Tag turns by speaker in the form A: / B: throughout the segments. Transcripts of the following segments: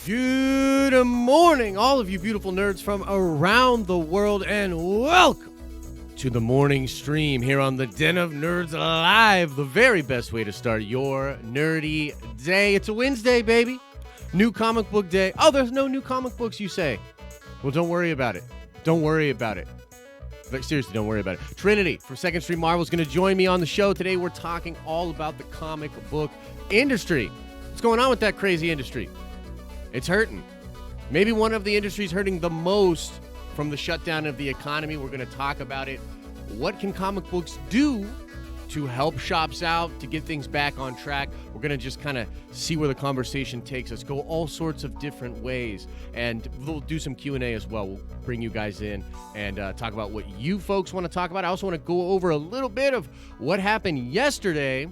A: Good morning, all of you beautiful nerds from around the world, and welcome to the morning stream here on the Den of Nerds Live, the very best way to start your nerdy day. It's a Wednesday, baby. New comic book day. Oh, there's no new comic books, you say? Well, don't worry about it. Don't worry about it. Like, seriously, don't worry about it. Trinity from Second Street Marvel is going to join me on the show. Today, we're talking all about the comic book industry. What's going on with that crazy industry? It's hurting. Maybe one of the industries hurting the most from the shutdown of the economy. We're going to talk about it. What can comic books do to help shops out, to get things back on track? We're going to just kind of see where the conversation takes us, go all sorts of different ways, and we'll do some Q&A as well. We'll bring you guys in and talk about what you folks want to talk about. I also want to go over a little bit of what happened yesterday.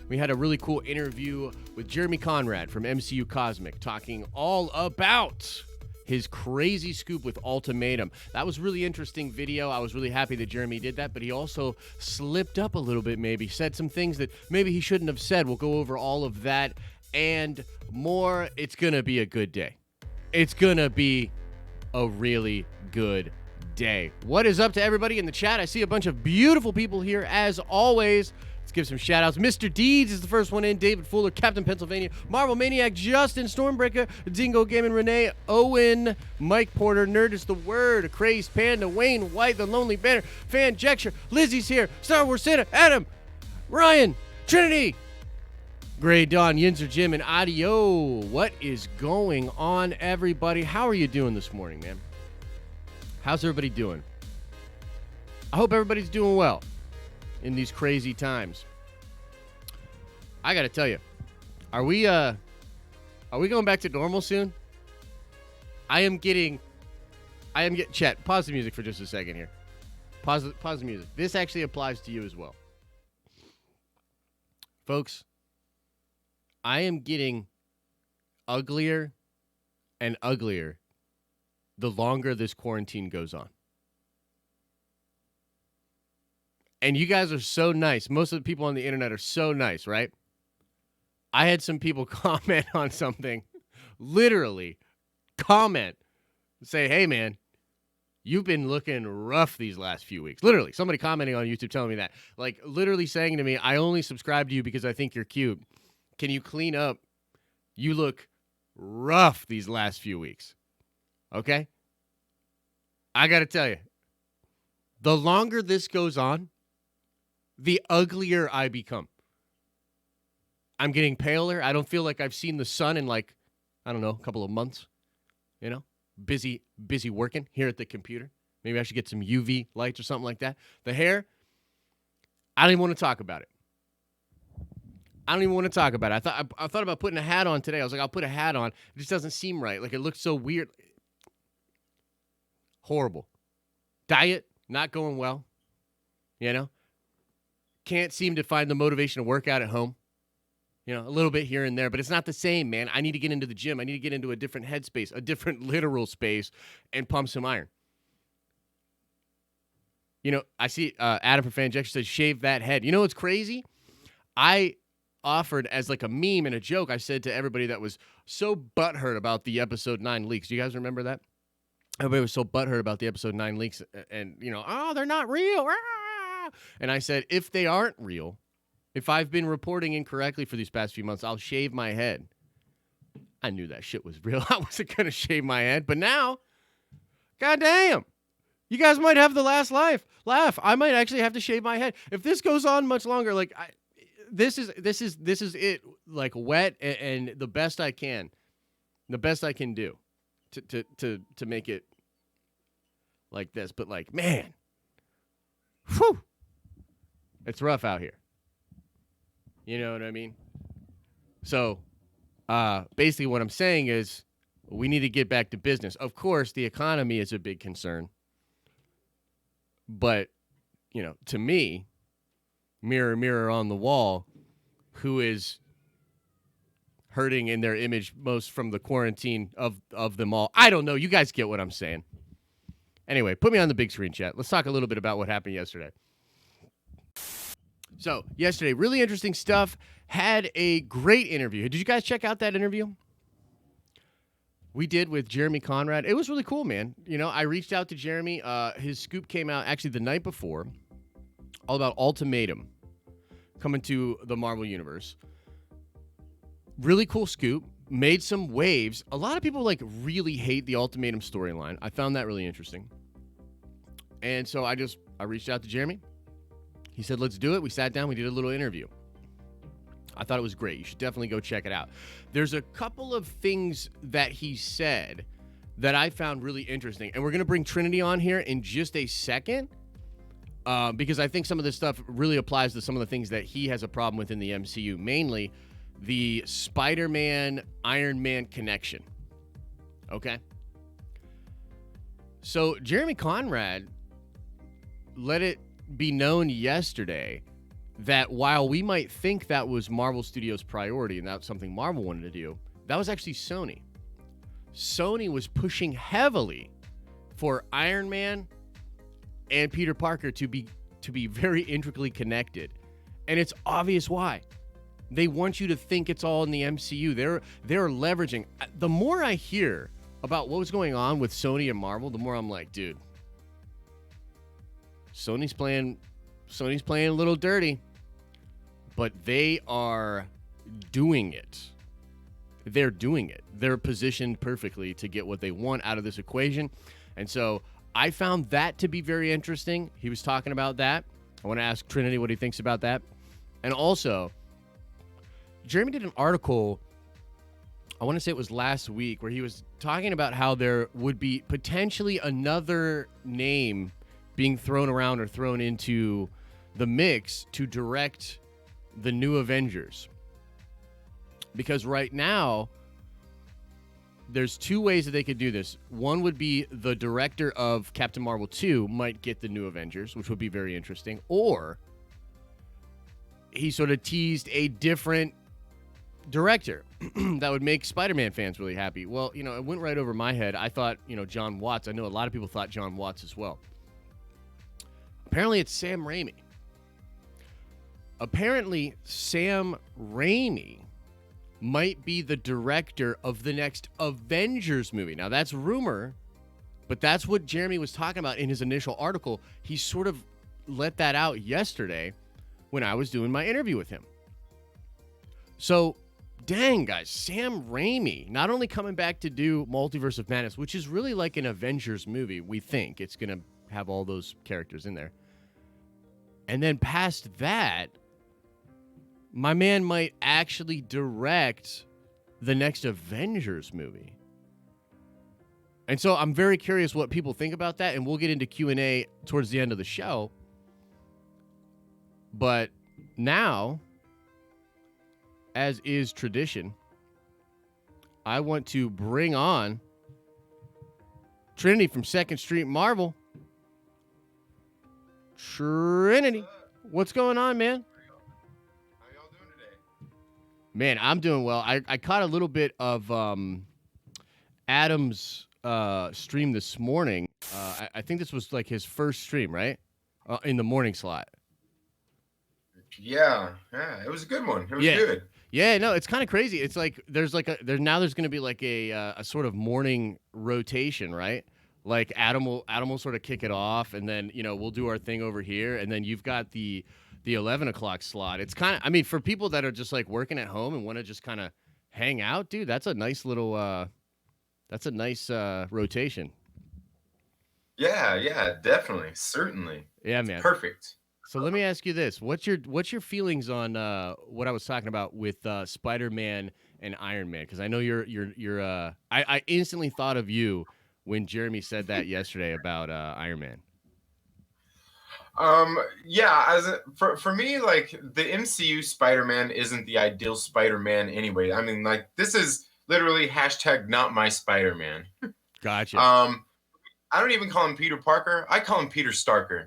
A: We had a really cool interview with Jeremy Conrad from MCU Cosmic talking all about his crazy scoop with Ultimatum. That was really interesting video. I was really happy that Jeremy did that, but he also slipped up a little bit maybe, said some things that maybe he shouldn't have said. We'll go over all of that and more. It's going to be a good day. It's going to be a really good day. What is up to everybody in the chat? I see a bunch of beautiful people here as always. Let's give some shout-outs. Mr. Deeds is the first one in. David Fuller, Captain Pennsylvania, Marvel Maniac, Justin, Stormbreaker, Dingo Gaming, Renee, Owen, Mike Porter, Nerd is the Word, Crazed Panda, Wayne White, The Lonely Banner, Fan Jexture, Lizzie's here, Star Wars Santa, Adam, Ryan, Trinity, Gray Dawn, Yinzer Jim, and Audio. What is going on, everybody? How are you doing this morning, man? How's everybody doing? I hope everybody's doing well in these crazy times. I gotta tell you, are we going back to normal soon? I am getting Chet, pause the music for just a second here. Pause the music. This actually applies to you as well. Folks, I am getting uglier and uglier the longer this quarantine goes on. And you guys are so nice. Most of the people on the internet are so nice, right? I had some people comment on something, literally comment, say, hey, man, you've been looking rough these last few weeks. Literally, somebody commenting on YouTube telling me that. Like, literally saying to me, I only subscribe to you because I think you're cute. Can you clean up? You look rough these last few weeks. Okay? I got to tell you, the longer this goes on, the uglier I become. I'm getting paler. I don't feel like I've seen the sun in like, I don't know, a couple of months. You know, busy working here at the computer. Maybe I should get some UV lights or something like that. The hair, I don't even want to talk about it. I don't even want to talk about it. I thought about putting a hat on today. I was like, I'll put a hat on. It just doesn't seem right. Like, it looks so weird. Horrible. Diet, not going well. You know? Can't seem to find the motivation to work out at home. You know, a little bit here and there, but it's not the same, man. I need to get into the gym. I need to get into a different headspace, a different literal space, and pump some iron. You know, I see Adam from Fan Jexture says, shave that head. You know what's crazy? I offered as like a meme and a joke, I said to everybody that was so butthurt about the episode 9 leaks. Do you guys remember that? Everybody was so butthurt about the episode 9 leaks and, you know, oh, they're not real. And I said, if they aren't real, if I've been reporting incorrectly for these past few months, I'll shave my head. I knew that shit was real. I wasn't going to shave my head. But now, goddamn, you guys might have the last laugh. I might actually have to shave my head. If this goes on much longer, like this is it, like wet and the best I can do to make it like this. But like, man, whew. It's rough out here. You know what I mean? So, basically what I'm saying is we need to get back to business. Of course, the economy is a big concern. But, you know, to me, mirror, mirror on the wall, who is hurting in their image most from the quarantine of them all? I don't know. You guys get what I'm saying. Anyway, put me on the big screen, chat. Let's talk a little bit about what happened yesterday. So, yesterday, really interesting stuff. Had a great interview. Did you guys check out that interview? We did with Jeremy Conrad. It was really cool, man. You know, I reached out to Jeremy. His scoop came out actually the night before, all about Ultimatum coming to the Marvel Universe. Really cool scoop. Made some waves. A lot of people like really hate the Ultimatum storyline. I found that really interesting. And so I reached out to Jeremy. He said, let's do it. We sat down. We did a little interview. I thought it was great. You should definitely go check it out. There's a couple of things that he said that I found really interesting. And we're going to bring Trinity on here in just a second because I think some of this stuff really applies to some of the things that he has a problem with in the MCU, mainly the Spider-Man, Iron Man connection. Okay? So Jeremy Conrad let it be known yesterday that while we might think that was Marvel Studios' priority and that's something Marvel wanted to do, that was actually Sony. Sony was pushing heavily for Iron Man and Peter Parker to be very intricately connected. And it's obvious why. They want you to think it's all in the MCU. They're leveraging. The more I hear about what was going on with Sony and Marvel, the more I'm like, dude, Sony's playing a little dirty, but they are doing it. They're doing it. They're positioned perfectly to get what they want out of this equation. And so I found that to be very interesting. He was talking about that. I want to ask Trinity what he thinks about that. And also, Jeremy did an article, I want to say it was last week, where he was talking about how there would be potentially another name being thrown around or thrown into the mix to direct the new Avengers. Because right now, there's two ways that they could do this. One would be the director of Captain Marvel 2 might get the new Avengers, which would be very interesting. Or he sort of teased a different director that would make Spider-Man fans really happy. Well, you know, it went right over my head. I thought, you know, John Watts. I know a lot of people thought John Watts as well. Apparently, it's Sam Raimi. Apparently, Sam Raimi might be the director of the next Avengers movie. Now, that's rumor, but that's what Jeremy was talking about in his initial article. He sort of let that out yesterday when I was doing my interview with him. So, dang, guys, Sam Raimi not only coming back to do Multiverse of Madness, which is really like an Avengers movie, we think. It's going to have all those characters in there. And then past that, my man might actually direct the next Avengers movie. And so I'm very curious what people think about that, and we'll get into Q&A towards the end of the show. But now, as is tradition, I want to bring on Trinity from 2nd Street Marvel. Trinity, what's going on, man? Man, I'm doing well. I caught a little bit of Adam's stream this morning. I think this was like his first stream, right? In the morning slot.
B: Yeah, it was a good one. It was good.
A: Yeah, no, it's kind of crazy. It's like there's going to be like a sort of morning rotation, right? Like Adam will sort of kick it off, and then, you know, we'll do our thing over here, and then you've got the 11 o'clock slot. It's kind of, I mean, for people that are just like working at home and want to just kind of hang out, dude, that's a nice little, rotation.
B: Yeah, definitely. Certainly.
A: Yeah, man.
B: Perfect.
A: So let me ask you this. What's your feelings on what I was talking about with Spider-Man and Iron Man? Because I know I instantly thought of you when Jeremy said that yesterday about Iron Man.
B: For me, like, the MCU Spider-Man isn't the ideal Spider-Man anyway. I mean, like, this is literally # not my Spider-Man.
A: Gotcha.
B: I don't even call him Peter Parker. I call him Peter Starker.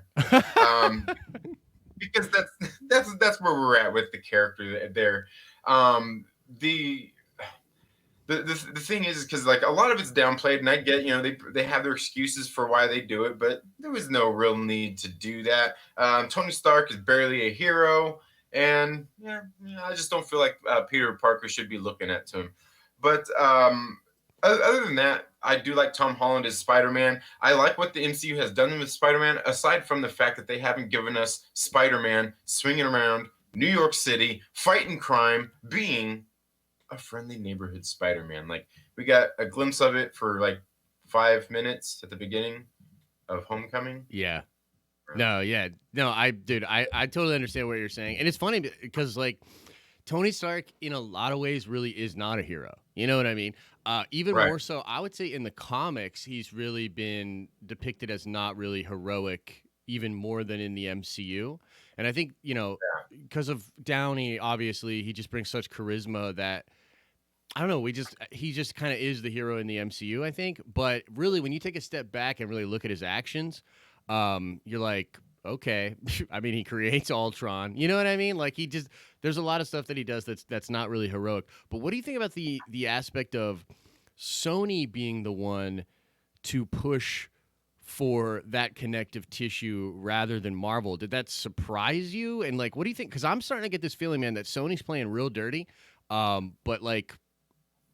B: Because that's where we're at with the character there. The thing is because, like, a lot of it's downplayed, and I get, you know, they have their excuses for why they do it, but there was no real need to do that. Tony Stark is barely a hero, and I just don't feel like Peter Parker should be looking at to him. But Other than that, I do like Tom Holland as Spider-Man. I like what the MCU has done with Spider-Man, aside from the fact that they haven't given us Spider-Man swinging around New York City, fighting crime, being a friendly neighborhood Spider-Man. Like, we got a glimpse of it for like 5 minutes at the beginning of Homecoming.
A: Yeah. No, yeah. No, I totally understand what you're saying. And it's funny because like Tony Stark in a lot of ways really is not a hero. You know what I mean? Even
B: Right.
A: more so, I would say in the comics, he's really been depicted as not really heroic, even more than in the MCU. And I think, because of Downey, obviously, he just brings such charisma that I don't know. He just kind of is the hero in the MCU, I think. But really, when you take a step back and really look at his actions, you're like, okay. I mean, he creates Ultron. You know what I mean? Like there's a lot of stuff that he does that's not really heroic. But what do you think about the aspect of Sony being the one to push for that connective tissue rather than Marvel? Did that surprise you? And like, what do you think? Because I'm starting to get this feeling, man, that Sony's playing real dirty. But like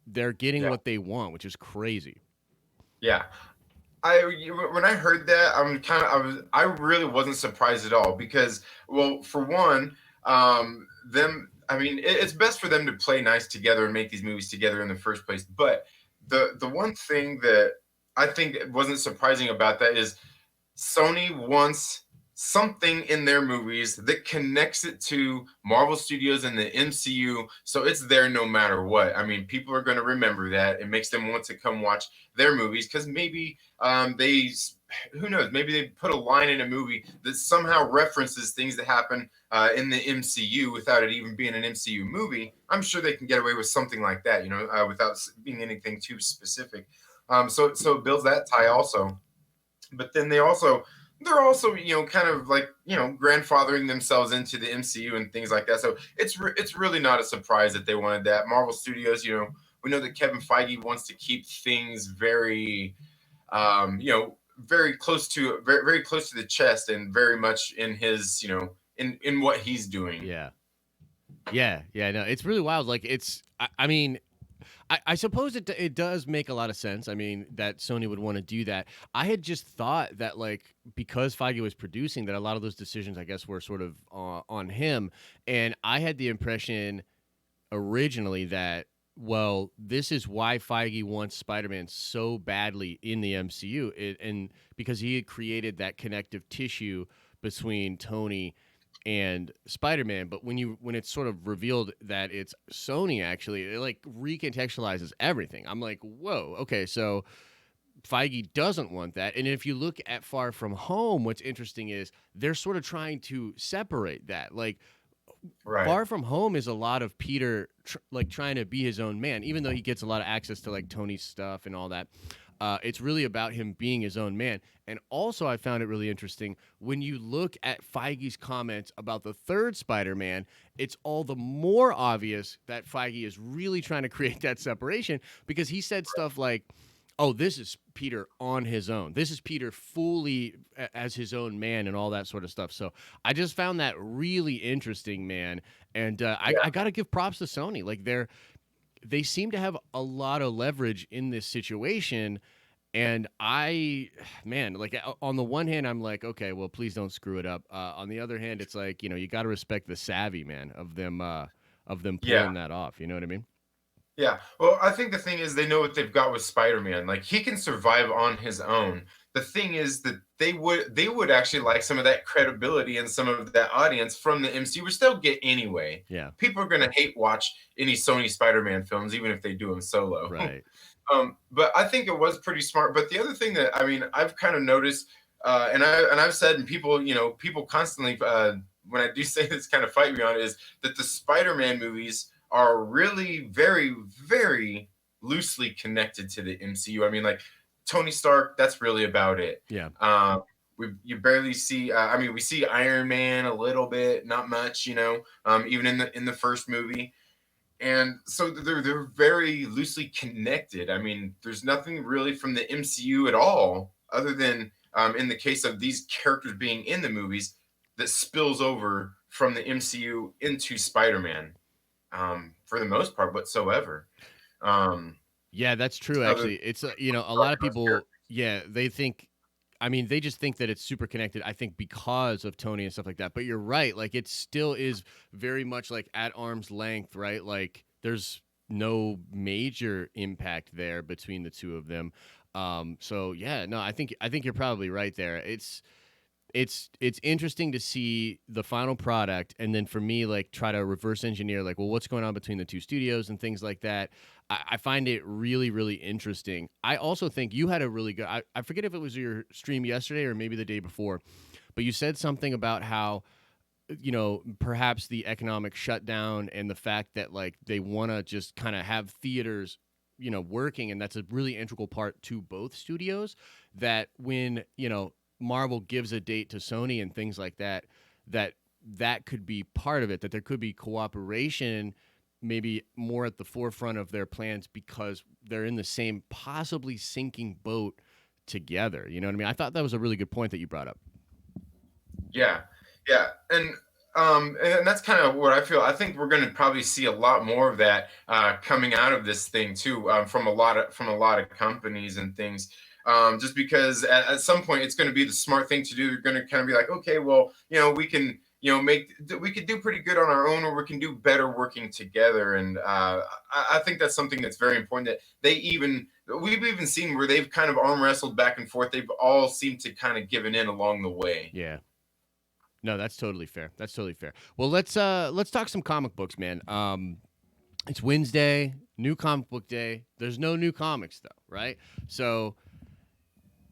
A: they're getting
B: Yeah.
A: what they want, which is crazy.
B: Yeah. When I heard that, I really wasn't surprised at all because, well, for one, them I mean it's best for them to play nice together and make these movies together in the first place. But the one thing that I think wasn't surprising about that is Sony wants something in their movies that connects it to Marvel Studios and the MCU, so it's there no matter what. I mean, people are going to remember that. It makes them want to come watch their movies because maybe who knows, maybe they put a line in a movie that somehow references things that happen in the MCU without it even being an MCU movie. I'm sure they can get away with something like that, without being anything too specific. So it builds that tie also. But then they're also kind of like grandfathering themselves into the MCU and things like that. So it's really not a surprise that they wanted that. Marvel Studios, we know that Kevin Feige wants to keep things very very close to very close to the chest and very much in his in what he's doing.
A: Yeah. Yeah. No, it's really wild. Like I mean, I suppose it does make a lot of sense. I mean, that Sony would want to do that. I had just thought that like because Feige was producing, that a lot of those decisions, I guess, were sort of on him. And I had the impression originally that, well, this is why Feige wants Spider-Man so badly in the MCU, and because he had created that connective tissue between Tony and Spider-Man. But when it's sort of revealed that it's Sony, actually, it like recontextualizes everything. I'm like, whoa, okay, so Feige doesn't want that. And if you look at Far From Home, what's interesting is they're sort of trying to separate that. Like
B: Right.
A: Far From Home is a lot of Peter like trying to be his own man, even though he gets a lot of access to like Tony's stuff and all that. It's really about him being his own man. And also, I found it really interesting when you look at Feige's comments about the third Spider-Man. It's all the more obvious that Feige is really trying to create that separation because he said stuff like, oh, this is Peter on his own. This is Peter fully as his own man and all that sort of stuff. So I just found that really interesting, man. And I got to give props to Sony. Like they seem to have a lot of leverage in this situation. And like on the one hand, I'm like, okay, well, please don't screw it up. On the other hand, it's like, you got to respect the savvy, man, of them
B: Yeah.
A: pulling that off. You know what I mean?
B: Yeah. Well, I think the thing is they know what they've got with Spider-Man. Like he can survive on his own. The thing is that they would actually like some of that credibility and some of that audience from the MCU, which they'll get anyway.
A: Yeah.
B: People are gonna hate watch any Sony Spider-Man films, even if they do them solo.
A: Right.
B: But I think it was pretty smart. But the other thing that I mean I've kind of noticed, and I've said, and people constantly when I do say this kind of fight me on it, is that the Spider-Man movies are really very, very loosely connected to the MCU. I mean, like Tony Stark, that's really about it.
A: Yeah.
B: You barely see. I mean, we see Iron Man a little bit, not much. Even in the first movie, and so they're very loosely connected. I mean, there's nothing really from the MCU at all, other than in the case of these characters being in the movies, that spills over from the MCU into Spider-Man. For the most part whatsoever. Um,
A: Yeah, that's true.
B: Other
A: Actually, it's you know, a lot of
B: cartoons
A: people.
B: characters.
A: Yeah, they think. I mean, they just think that it's super connected. I think because of Tony and stuff like that. But you're right. Like it still is very much like at arm's length, right? Like there's no major impact there between the two of them. So yeah, no, I think you're probably right there. It's interesting to see the final product and then for me like try to reverse engineer like well what's going on between the two studios and things like that. I find it really really interesting. I also think you had a really good I forget if it was your stream yesterday or maybe the day before, but you said something about how perhaps the economic shutdown and the fact that like they want to just kind of have theaters working, and that's a really integral part to both studios, that when Marvel gives a date to Sony and things like that, that could be part of it, that there could be cooperation maybe more at the forefront of their plans because they're in the same possibly sinking boat together. You know what I mean? I thought that was a really good point that you brought up.
B: Yeah, yeah, and that's kind of what I feel. I think we're going to probably see a lot more of that coming out of this thing too, from a lot of companies and things. Just because at some point it's going to be the smart thing to do. You're going to kind of be like, okay, well, we can, we could do pretty good on our own, or we can do better working together. And I think that's something that's very important. That we've even seen where they've kind of arm wrestled back and forth. They've all seemed to kind of given in along the way.
A: Yeah. No, that's totally fair. That's totally fair. Well, let's talk some comic books, man. It's Wednesday, new comic book day. There's no new comics though, right? So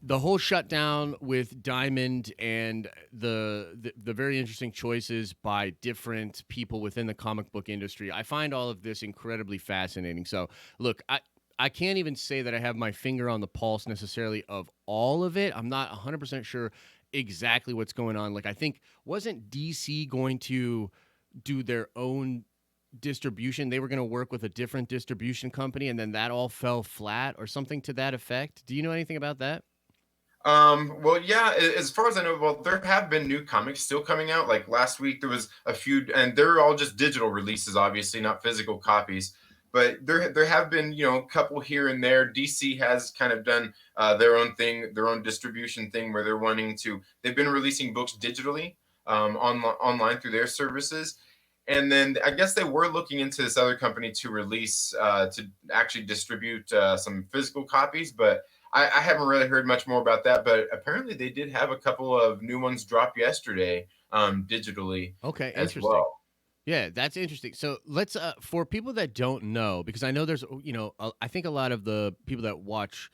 A: the whole shutdown with Diamond and the very interesting choices by different people within the comic book industry, I find all of this incredibly fascinating. So, look, I can't even say that I have my finger on the pulse necessarily of all of it. I'm not 100% sure exactly what's going on. Like, I think, wasn't DC going to do their own distribution? They were going to work with a different distribution company, and then that all fell flat or something to that effect. Do you know anything about that?
B: Well, yeah, as far as I know, well, there have been new comics still coming out. Like last week, there was a few, and they're all just digital releases, obviously, not physical copies. But there have been, a couple here and there. DC has kind of done their own thing, their own distribution thing, where they've been releasing books digitally online through their services. And then I guess they were looking into this other company to release, to actually distribute some physical copies, but I haven't really heard much more about that, but apparently they did have a couple of new ones drop yesterday, digitally
A: Okay,
B: as
A: interesting.
B: well.
A: Yeah, that's interesting. So let's for people that don't know, because I know there's I think a lot of the people that watch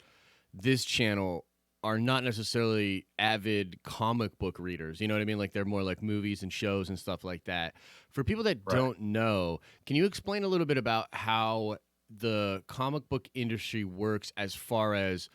A: this channel are not necessarily avid comic book readers. You know what I mean? Like they're more like movies and shows and stuff like that. For people that
B: Right.
A: don't know, can you explain a little bit about how the comic book industry works as far as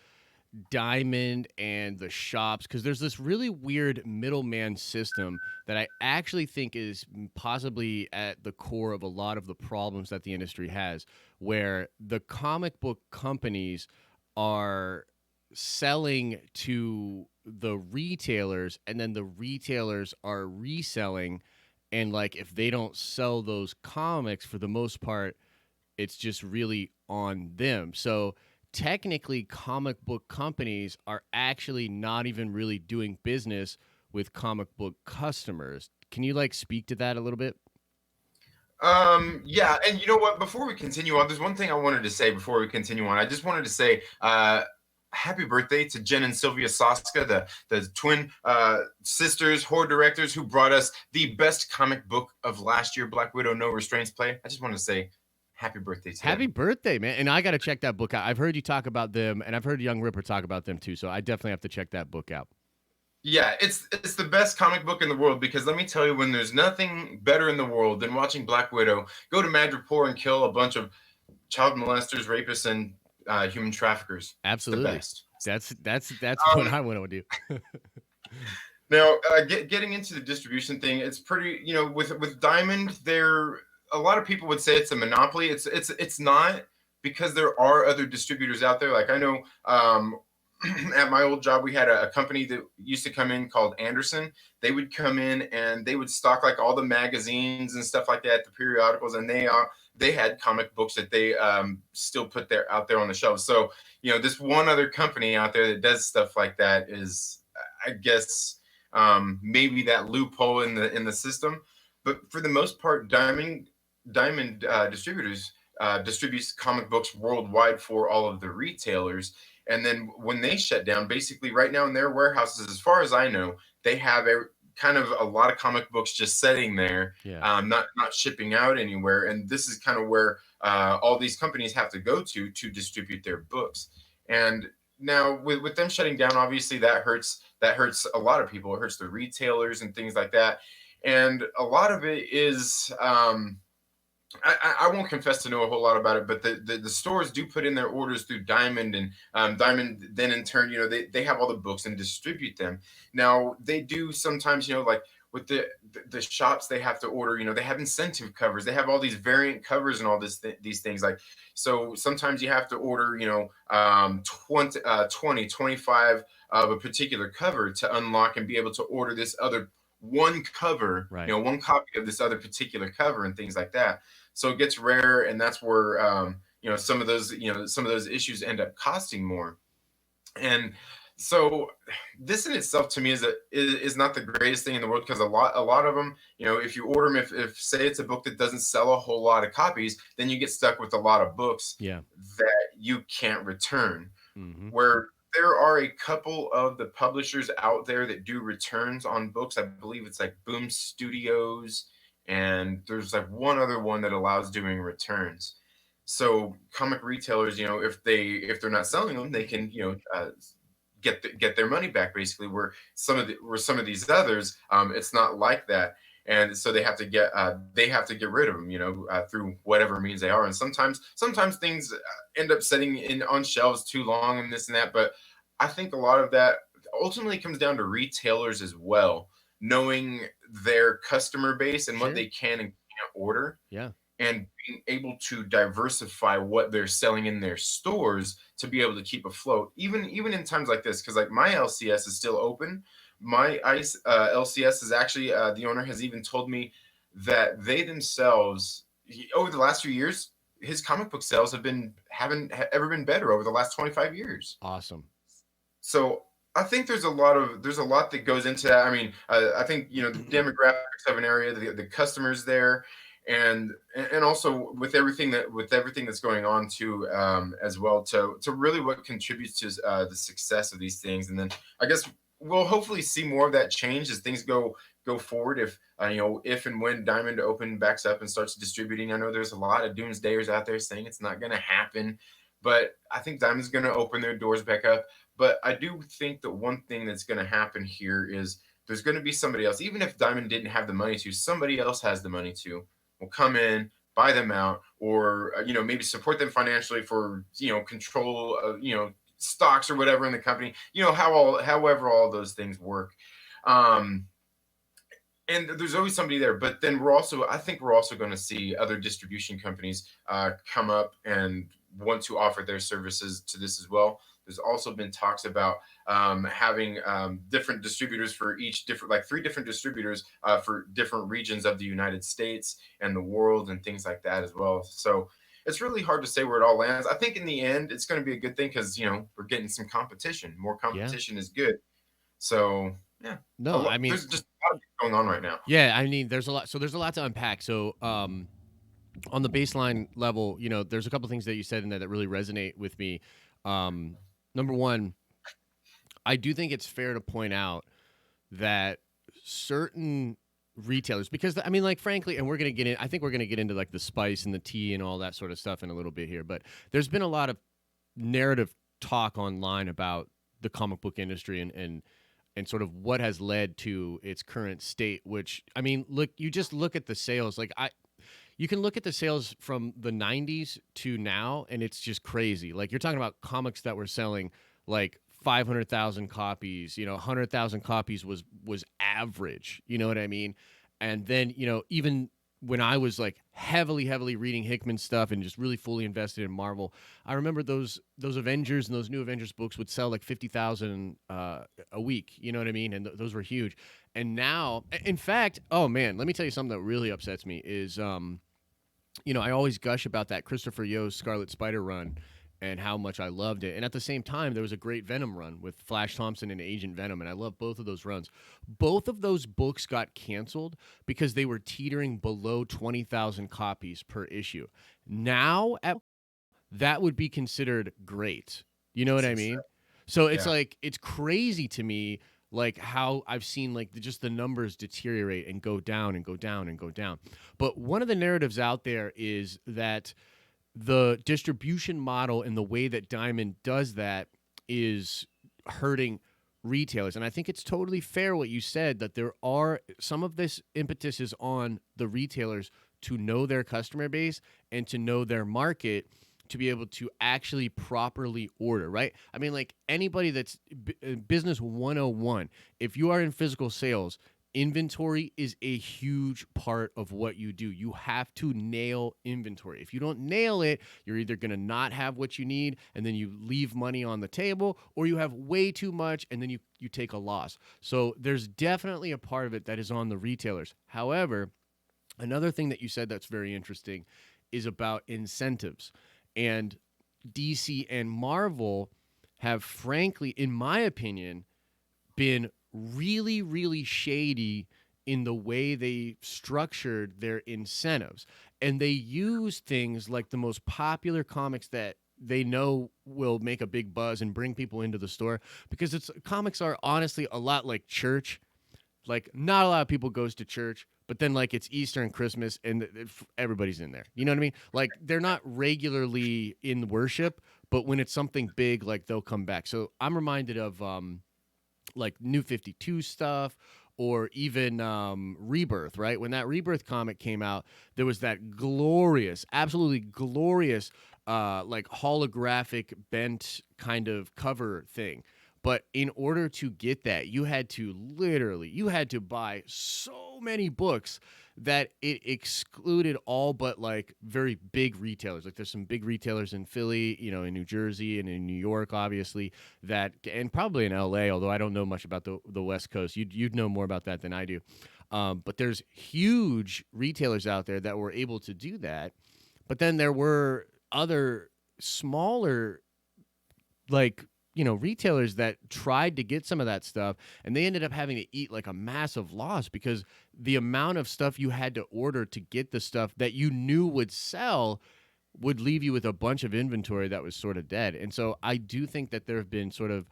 A: Diamond and the shops, because there's this really weird middleman system that I actually think is possibly at the core of a lot of the problems that the industry has, where the comic book companies are selling to the retailers and then the retailers are reselling, and like if they don't sell those comics for the most part, it's just really on them. So technically, comic book companies are actually not even really doing business with comic book customers. Can you like speak to that a little bit?
B: Yeah, and you know what? Before we continue on, there's one thing I wanted to say before we continue on. I just wanted to say, happy birthday to Jen and Sylvia Soska, the twin sisters, horror directors who brought us the best comic book of last year, Black Widow No Restraints play. I just want to say happy birthday to
A: Happy
B: them.
A: birthday, man. And I got to check that book out. I've heard you talk about them, and I've heard Young Ripper talk about them too. So I definitely have to check that book out.
B: Yeah, it's the best comic book in the world, because let me tell you, when there's nothing better in the world than watching Black Widow go to Madripoor and kill a bunch of child molesters, rapists, and human traffickers. It's the
A: Absolutely.
B: best.
A: That's what
B: Um,
A: I want to do.
B: Now, getting into the distribution thing, it's pretty. With Diamond, there a lot of people would say it's a monopoly. It's not, because there are other distributors out there. Like I know, at my old job, we had a company that used to come in called Anderson. They would come in and they would stock like all the magazines and stuff like that, the periodicals, and they had comic books that they still put there out there on the shelves. So this one other company out there that does stuff like that is, I guess, maybe that loophole in the system. But for the most part, Diamond Distributors distributes comic books worldwide for all of the retailers. And then when they shut down, basically right now in their warehouses, as far as I know, they have kind of a lot of comic books just sitting there,
A: Yeah.
B: not shipping out anywhere. And this is kind of where all these companies have to go to distribute their books. And now with them shutting down, obviously that hurts a lot of people. It hurts the retailers and things like that. And a lot of it is I won't confess to know a whole lot about it, but the stores do put in their orders through Diamond, and Diamond then in turn, they have all the books and distribute them. Now they do sometimes, like with the shops, they have to order, they have incentive covers, they have all these variant covers and all these things. Like, so sometimes you have to order, 20, 25 of a particular cover to unlock and be able to order this other one cover,
A: Right.
B: one copy of this other particular cover and things like that. So it gets rare, and that's where some of those issues end up costing more. And so this in itself to me is not the greatest thing in the world, because a lot of them, if you order them, if say it's a book that doesn't sell a whole lot of copies, then you get stuck with a lot of books
A: Yeah.
B: that you can't return.
A: Mm-hmm.
B: Where there are a couple of the publishers out there that do returns on books. I believe it's like Boom Studios, and there's like one other one that allows doing returns. So comic retailers, if they're not selling them, they can get their money back, basically. Where some of these others, it's not like that. And so they have to get rid of them, through whatever means they are. And sometimes things end up sitting in on shelves too long and this and that. But I think a lot of that ultimately comes down to retailers as well, knowing their customer base and what
A: Sure.
B: they can and can't order,
A: Yeah.
B: and being able to diversify what they're selling in their stores to be able to keep afloat, even in times like this. Because like my LCS is still open. My ice LCS is actually, the owner has even told me that they themselves, over the last few years, his comic book sales haven't ever been better over the last 25 years.
A: Awesome.
B: So I think there's a lot that goes into that. I mean, I think the demographics of an area, the customers there, and also with everything that's going on too, as well, to really what contributes to the success of these things. And then I guess we'll hopefully see more of that change as things go forward. If and when Diamond Open backs up and starts distributing. I know there's a lot of doomsdayers out there saying it's not going to happen, but I think Diamond's going to open their doors back up. But I do think that one thing that's going to happen here is there's going to be somebody else, even if Diamond didn't have the money to, somebody else has the money to, will come in, buy them out, or maybe support them financially for control of stocks or whatever in the company. However all those things work. Um, and there's always somebody there. But then I think we're also going to see other distribution companies come up and want to offer their services to this as well. There's also been talks about having different distributors for each different, like 3 different distributors for different regions of the United States and the world and things like that as well. So it's really hard to say where it all lands. I think in the end, it's going to be a good thing, because we're getting some competition. More
A: Yeah.
B: competition is good. So yeah,
A: No, I mean,
B: there's just a lot of things going on right now.
A: yeah, I mean, there's a lot. So there's a lot to unpack. So, on the baseline level, there's a couple things that you said in there that really resonate with me. Number one, I do think it's fair to point out that certain retailers, because I mean, like, frankly, and we're gonna get in. I think we're gonna get into like the spice and the tea and all that sort of stuff in a little bit here. But there's been a lot of narrative talk online about the comic book industry and sort of what has led to its current state. Which, I mean, look, you just look at the sales. You can look at the sales from the 90s to now, and it's just crazy. Like, you're talking about comics that were selling like 500,000 copies. 100,000 copies was average. You know what I mean? And then, even when I was like heavily reading Hickman stuff and just really fully invested in Marvel, I remember those Avengers and those new Avengers books would sell like 50,000 a week. You know what I mean? And those were huge. And now, in fact, oh man, let me tell you something that really upsets me is I always gush about that Christopher Yo's Scarlet Spider run and how much I loved it. And at the same time, there was a great Venom run with Flash Thompson and Agent Venom, and I love both of those runs. Both of those books got canceled because they were teetering below 20,000 copies per issue. Now, that would be considered great. You know what
B: That's
A: I
B: insane.
A: mean? So it's
B: Yeah.
A: like it's crazy to me like how I've seen like just the numbers deteriorate and go down and go down and go down. But one of the narratives out there is that the distribution model and the way that Diamond does that is hurting retailers. And I think it's totally fair what you said that there are some of this impetus is on the retailers to know their customer base and to know their market to be able to actually properly order, right? I mean, like anybody that's business 101, if you are in physical sales, inventory is a huge part of what you do. You have to nail inventory. If you don't nail it, you're either going to not have what you need and then you leave money on the table, or you have way too much and then you take a loss. So there's definitely a part of it that is on the retailers. However, another thing that you said that's very interesting is about incentives. And DC and Marvel have, frankly, in my opinion, been really, really shady in the way they structured their incentives. And they use things like the most popular comics that they know will make a big buzz and bring people into the store because it's comics are honestly a lot like church. Like not a lot of people goes to church, but then like it's Easter and Christmas and everybody's in there. You know what I mean? Like they're not regularly in worship, but when it's something big, like they'll come back. So I'm reminded of like New 52 stuff or even Rebirth, right? When that Rebirth comic came out, there was that glorious, absolutely glorious, like holographic bent kind of cover thing. But in order to get that, you had to buy so many books that it excluded all but like very big retailers. Like there's some big retailers in Philly, in New Jersey and in New York, obviously, that and probably in LA, although I don't know much about the West Coast. You'd know more about that than I do. But there's huge retailers out there that were able to do that. But then there were other smaller like retailers that tried to get some of that stuff and they ended up having to eat like a massive loss because the amount of stuff you had to order to get the stuff that you knew would sell would leave you with a bunch of inventory that was sort of dead. And so I do think that there have been sort of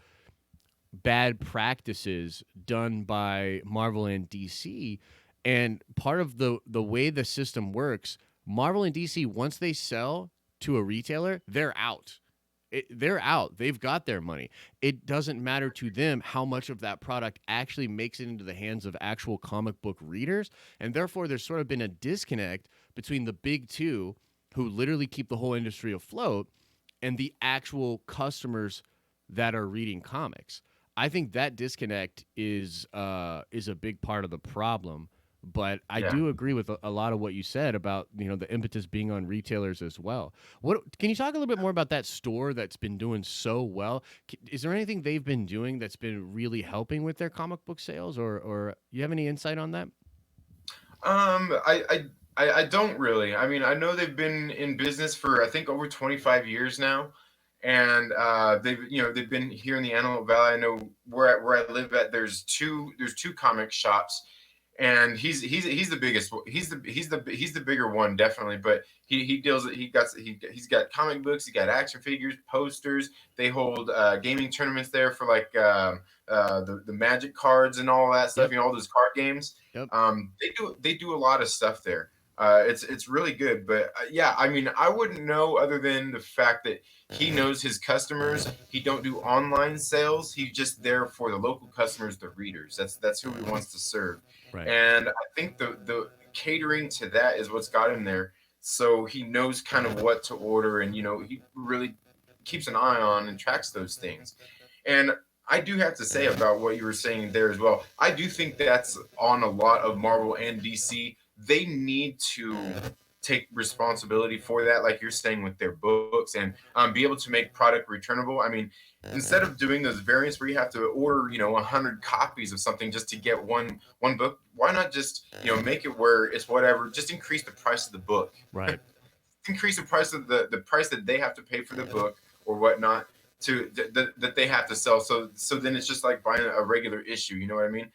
A: bad practices done by Marvel and DC. And part of the way the system works, Marvel and DC, once they sell to a retailer, they're out. They're out. They've got their money. It doesn't matter to them how much of that product actually makes it into the hands of actual comic book readers. And therefore, there's sort of been a disconnect between the big two, who literally keep the whole industry afloat, and the actual customers that are reading comics. I think that disconnect is a big part of the problem. But I
B: Yeah.
A: do agree with a lot of what you said about the impetus being on retailers as well. What can you talk a little bit more about that store that's been doing so well? Is there anything they've been doing that's been really helping with their comic book sales, or you have any insight on that?
B: I don't really. I mean, I know they've been in business for I think over 25 years now, and they've been here in the Antelope Valley. I know where I live at. There's two comic shops, and he's the biggest. He's the bigger one definitely. But he's got comic books. He got action figures, posters. They hold gaming tournaments there for like the Magic cards and all that stuff.
A: Yep.
B: You know, all those card games.
A: Yep.
B: They do a lot of stuff there. It's really good, but yeah, I mean, I wouldn't know other than the fact that he knows his customers. He don't do online sales. He's just there for the local customers, the readers. That's who he wants to serve,
A: Right.
B: and I think the catering to that is what's got him there. So he knows kind of what to order, and he really keeps an eye on and tracks those things. And I do have to say about what you were saying there as well. I do think that's on a lot of Marvel and DC. They need to take responsibility for that, like you're saying with their books, and be able to make product returnable. I mean, instead of doing those variants where you have to order, 100 copies of something just to get one book, why not just make it where it's whatever, just increase the price of the book,
A: Right.
B: increase the price of the price that they have to pay for the book or whatnot to that they have to sell. So then it's just like buying a regular issue. You know what I mean?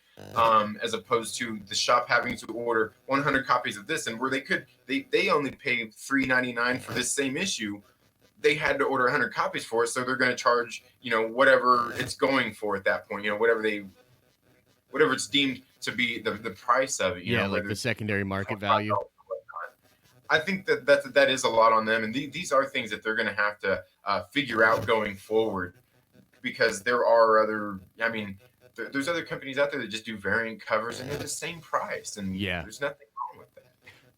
B: As opposed to the shop having to order 100 copies of this, and where they only pay $3.99 for this same issue. They had to order 100 copies for it, so they're going to charge whatever it's going for at that point. Whatever it's deemed to be the price of it.
A: Yeah, like the secondary market value.
B: I think that is a lot on them, and these are things that they're going to have to figure out going forward, because there are other. I mean, there's other companies out there that just do variant covers, and they're the same price, and there's nothing wrong with that.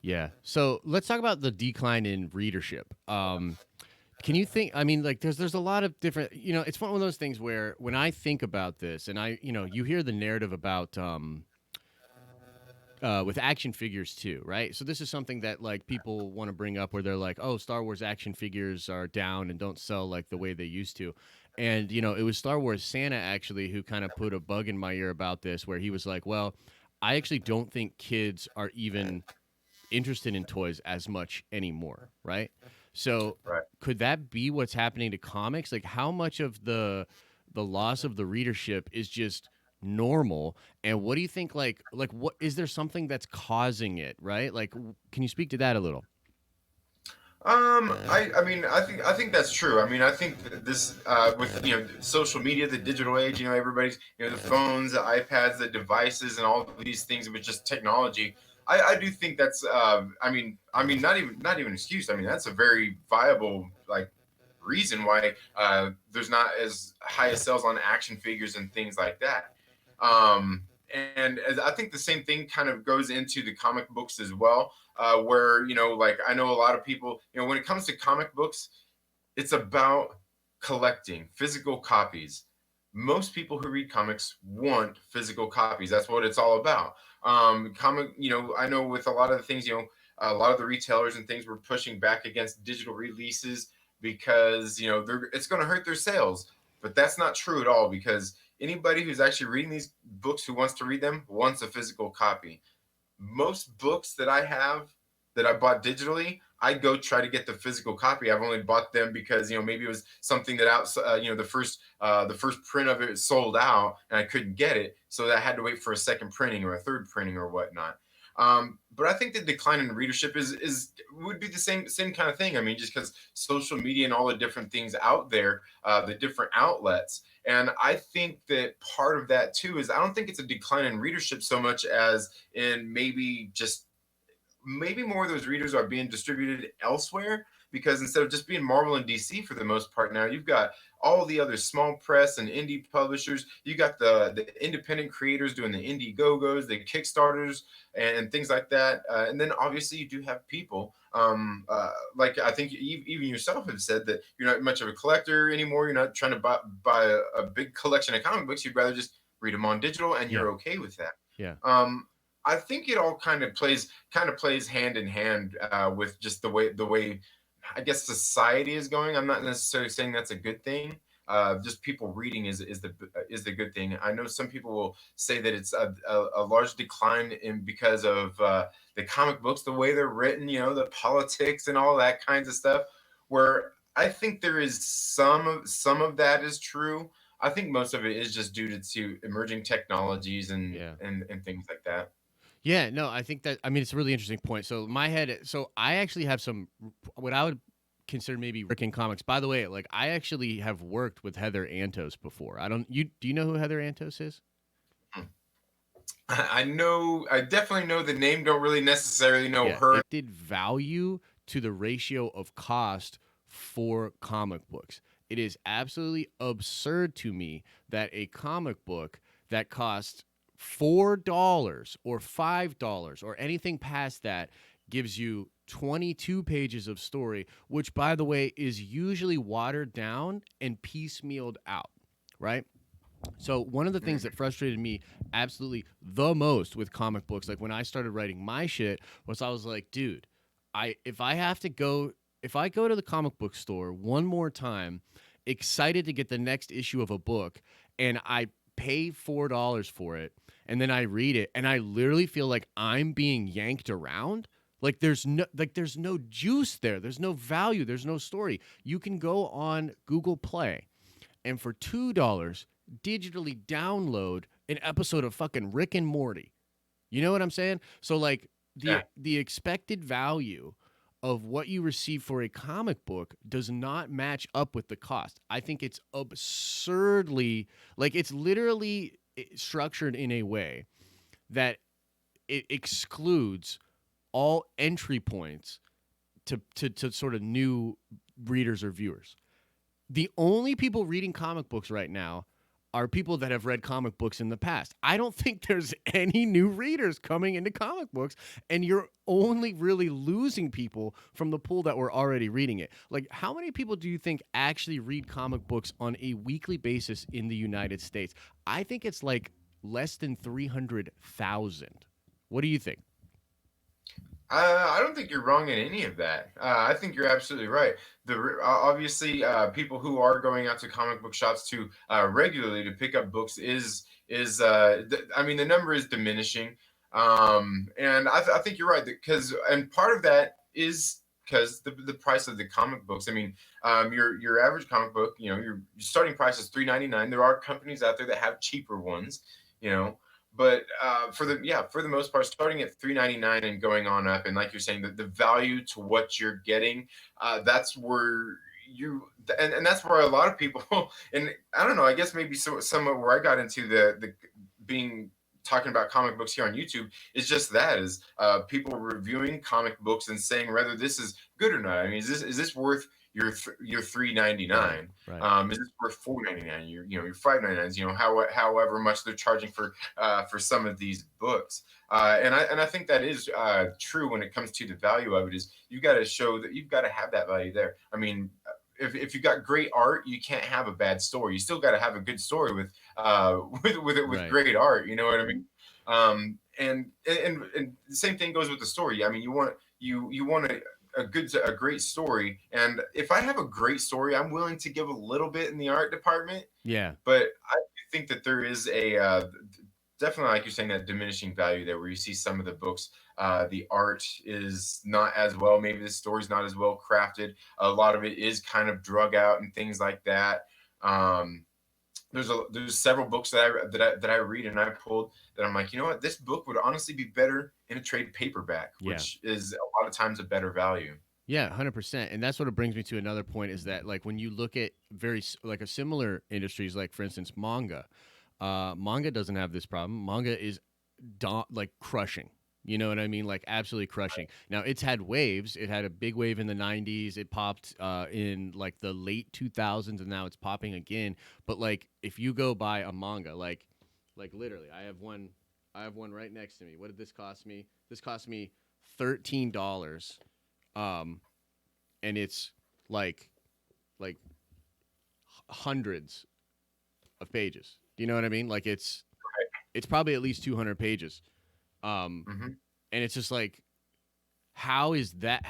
A: Yeah. So let's talk about the decline in readership. Can you think? I mean, like, there's a lot of different. It's one of those things where when I think about this, and you hear the narrative about. With action figures too, right? So this is something that like people want to bring up where they're like, oh, Star Wars action figures are down and don't sell like the way they used to. And, it was Star Wars Santa actually who kind of put a bug in my ear about this, where he was like, well, I actually don't think kids are even interested in toys as much anymore, right? So could that be what's happening to comics? Like, how much of the loss of the readership is just normal, and what do you think, like what is there something that's causing it, right? Like, can you speak to that a little?
B: I think that's true. I mean, I think this with social media, the digital age, everybody's the phones, the iPads, the devices, and all of these things with just technology. I do think that's not even excuse. I mean, that's a very viable like reason why there's not as high as sales on action figures and things like that. And I think the same thing kind of goes into the comic books as well, where like I know a lot of people, when it comes to comic books, it's about collecting physical copies. Most people who read comics want physical copies. That's what it's all about. I know with a lot of the things, a lot of the retailers and things were pushing back against digital releases because it's going to hurt their sales. But that's not true at all, because anybody who's actually reading these books, who wants to read them, wants a physical copy. Most books that I have that I bought digitally, I go try to get the physical copy. I've only bought them because maybe it was something that the first print of it sold out and I couldn't get it, so I had to wait for a second printing or a third printing or whatnot. But I think the decline in readership would be the same kind of thing. I mean, just because social media and all the different things out there, the different outlets. And I think that part of that too is, I don't think it's a decline in readership so much as in maybe more of those readers are being distributed elsewhere, because instead of just being Marvel and DC for the most part now, you've got all the other small press and indie publishers. You got the independent creators doing the Indiegogos, the Kickstarters, and things like that. And then obviously you do have people like I think even yourself have said that you're not much of a collector anymore. You're not trying to buy a big collection of comic books. You'd rather just read them on digital, and you're okay with that.
A: Yeah.
B: I think it all kind of plays hand in hand with just the way I guess society is going. I'm not necessarily saying that's a good thing. Just people reading is the good thing. I know some people will say that it's a large decline because of the comic books, the way they're written, the politics and all that kinds of stuff. Where I think there is some of that is true. I think most of it is just due to emerging technologies and things like that.
A: Yeah, no, I think that, I mean, it's a really interesting point. So I actually have some, what I would consider maybe working comics. By the way, like, I actually have worked with Heather Antos before. Do you know who Heather Antos is?
B: I definitely know the name, don't really necessarily know her.
A: It did value to the ratio of cost for comic books. It is absolutely absurd to me that a comic book that costs $4 or $5 or anything past that gives you 22 pages of story, which, by the way, is usually watered down and piecemealed out, right? So one of the things that frustrated me absolutely the most with comic books, like when I started writing my shit, was I was like, dude, if I have to go if I go to the comic book store one more time, excited to get the next issue of a book, and I pay $4 for it, and then I read it, and I literally feel like I'm being yanked around. There's no juice there. There's no value. There's no story. You can go on Google Play, and for $2, digitally download an episode of fucking Rick and Morty. You know what I'm saying? So like
B: Yeah.
A: the expected value of what you receive for a comic book does not match up with the cost. I think it's absurdly, like, it's literally structured in a way that it excludes all entry points to sort of new readers or viewers. The only people reading comic books right now are people that have read comic books in the past. I don't think there's any new readers coming into comic books, and you're only really losing people from the pool that were already reading it. Like, how many people do you think actually read comic books on a weekly basis in the United States? I think it's like less than 300,000. What do you think?
B: I don't think you're wrong in any of that. I think you're absolutely right. Obviously, people who are going out to comic book shops to regularly to pick up books I mean, the number is diminishing, and I think you're right because and part of that is because the price of the comic books. I mean, your average comic book, your starting price is $3.99. There are companies out there that have cheaper ones, you know, but for the most part, starting at $3.99 and going on up, and like you're saying, the value to what you're getting, that's where and that's where a lot of people and I don't know, I guess maybe somewhat where I got into the being talking about comic books here on YouTube is just that is people reviewing comic books and saying whether this is good or not. I mean, is this worth your $3.99?
A: Right.
B: Is this worth $4.99? Your $5.99s. However much they're charging for some of these books. And I think that is true when it comes to the value of it. Is you got to show that you've got to have that value there. I mean, if you got great art, you can't have a bad story. You still got to have a good story with
A: Right.
B: great art. You know what I mean? And the same thing goes with the story. I mean, you want a great story, and if I have a great story, I'm willing to give a little bit in the art department.
A: Yeah.
B: But I do think that there is a definitely, like you're saying, that diminishing value there, where you see some of the books, the art is not as well. Maybe the story's not as well crafted. A lot of it is kind of drug out and things like that. Um, there's several books that I read and I pulled that I'm like, you know what, this book would honestly be better in a trade paperback,
A: Yeah.
B: which is a lot of times a better value.
A: Yeah, 100%. And that's what it brings me to another point is that, like, when you look at like a similar industries, like for instance manga, manga doesn't have this problem. Manga is like crushing. You know what I mean? Like absolutely crushing. Now it's had waves. It had a big wave in the '90s. It popped in like the late 2000s, and now it's popping again. But like, if you go buy a manga, like literally, I have one. I have one right next to me. What did this cost me? This cost me $13. And it's like hundreds of pages. Do you know what I mean? Like it's probably at least 200 pages.
B: Hmm.
A: And it's just like, how is that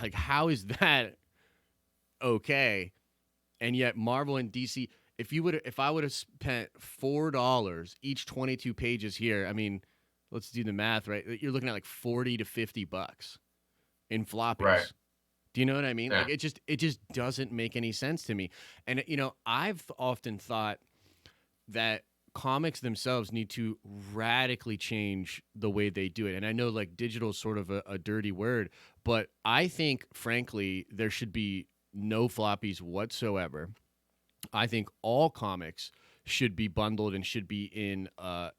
A: okay? And yet Marvel and DC, if I would have spent $4 each 22 pages here, I mean, let's do the math, right? You're looking at like 40 to $50 in
B: Right.
A: floppies. Do you know what I mean?
B: Yeah.
A: Like it just doesn't make any sense to me. And I've often thought that comics themselves need to radically change the way they do it. And I know like digital is sort of a dirty word, but I think frankly there should be no floppies whatsoever. I think all comics should be bundled and should be in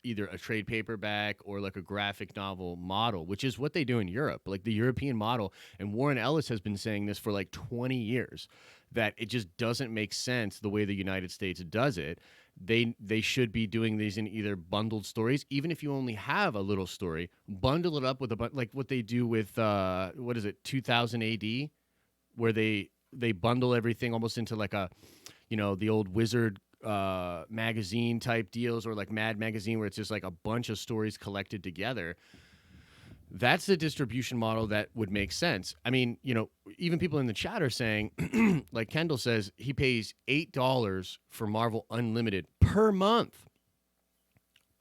A: either a trade paperback or like a graphic novel model, which is what they do in Europe, like the European model. And Warren Ellis has been saying this for like 20 years, that it just doesn't make sense the way the United States does it. They should be doing these in either bundled stories, even if you only have a little story, bundle it up with like what they do with what is it, 2000 AD, where they bundle everything almost into like a, the old Wizard magazine type deals, or like Mad Magazine, where it's just like a bunch of stories collected together. That's the distribution model that would make sense. I mean, even people in the chat are saying, like Kendall says, he pays $8 for Marvel Unlimited per month.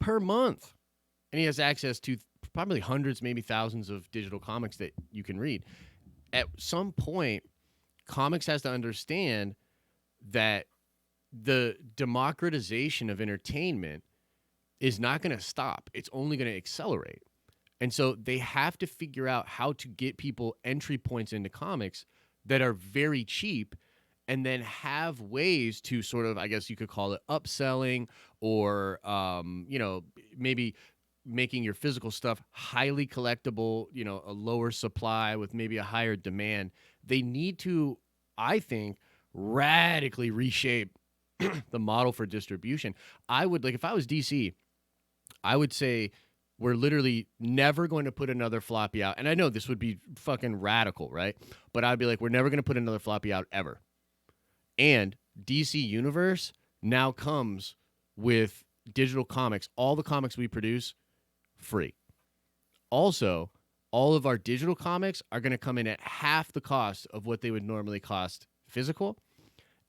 A: Per month. And he has access to probably hundreds, maybe thousands of digital comics that you can read. At some point, comics has to understand that the democratization of entertainment is not going to stop. It's only going to accelerate. And so they have to figure out how to get people entry points into comics that are very cheap, and then have ways to sort of, I guess you could call it upselling, or, maybe making your physical stuff highly collectible, a lower supply with maybe a higher demand. They need to, I think, radically reshape the model for distribution. I would, like, if I was DC, I would say we're literally never going to put another floppy out. And I know this would be fucking radical, right? But I'd be like, we're never going to put another floppy out ever. And DC Universe now comes with digital comics. All the comics we produce, free. Also, all of our digital comics are going to come in at half the cost of what they would normally cost physical.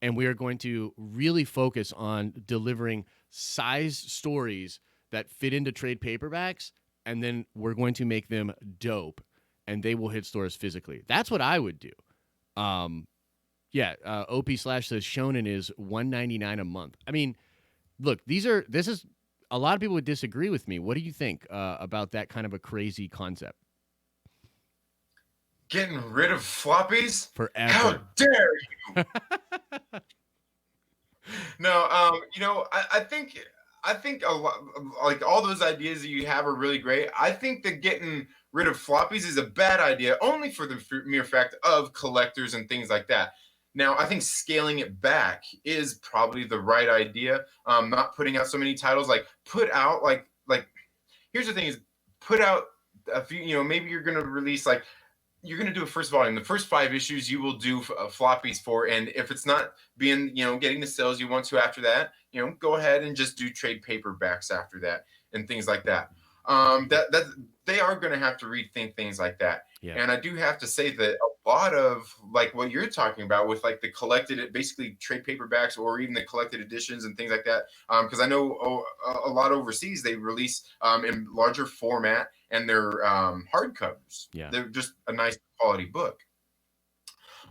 A: And we are going to really focus on delivering size stories that fit into trade paperbacks, and then we're going to make them dope, and they will hit stores physically. That's what I would do. OP Slash says Shonen is $1.99 a month. I mean, look, this is a lot of people would disagree with me. What do you think about that kind of a crazy concept?
B: Getting rid of floppies?
A: Forever.
B: How dare you? No, I think a lot, like all those ideas that you have are really great. I think that getting rid of floppies is a bad idea, only for the mere fact of collectors and things like that. Now, I think scaling it back is probably the right idea. Not putting out so many titles. Like put out like here's the thing: is put out a few. Maybe you're gonna release like. You're going to do a first volume. The first 5 issues you will do floppies for. And if it's not being, getting the sales you want to after that, go ahead and just do trade paperbacks after that and things like that. That they are going to have to rethink things like that. Yeah. And I do have to say that a lot of like what you're talking about with like the collected, basically trade paperbacks or even the collected editions and things like that. Because I know a lot overseas, they release in larger format and they're hardcovers. Yeah. They're just a nice quality book.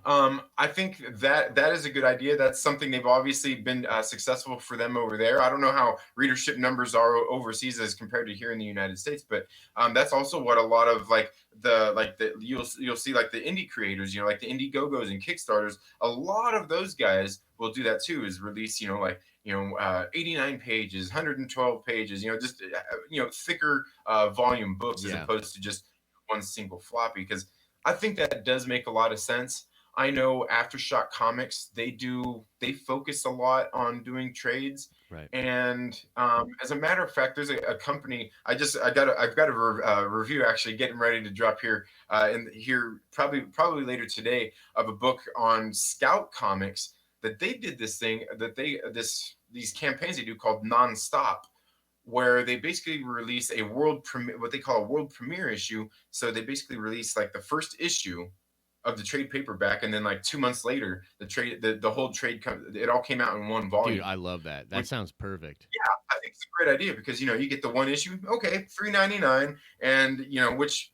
B: I think that is a good idea. That's something they've obviously been successful for them over there. I don't know how readership numbers are overseas as compared to here in the United States, but that's also what a lot of you'll see like the indie creators, like the Indiegogos and Kickstarters. A lot of those guys will do that too. Is release 89 pages, 112 pages, just thicker volume books as opposed to just one single floppy. Because I think that does make a lot of sense. I know Aftershock Comics, they focus a lot on doing trades. Right. And as a matter of fact, there's a company I've got a review actually getting ready to drop here probably later today of a book on Scout Comics that they did this thing that these campaigns they do called Nonstop, where they basically release a world premiere, what they call a world premiere issue. So they basically release like the first issue of the trade paperback, and then like 2 months later, the whole trade it all came out in one volume.
A: Dude, I love that. That sounds perfect.
B: Yeah, I think it's a great idea because you get the one issue, okay, $3.99, and which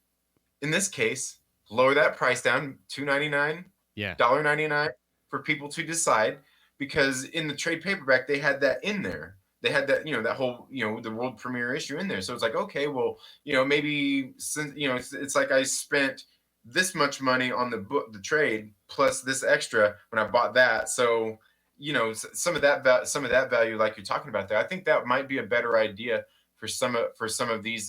B: in this case lower that price down, $2.99, $1.99 for people to decide, because in the trade paperback they had that in there. They had that, that whole, the world premiere issue in there. So it's like, okay, well, maybe since, it's like I spent this much money on the book, the trade, plus this extra when I bought that. So, some of that value, like you're talking about there, I think that might be a better idea for some of these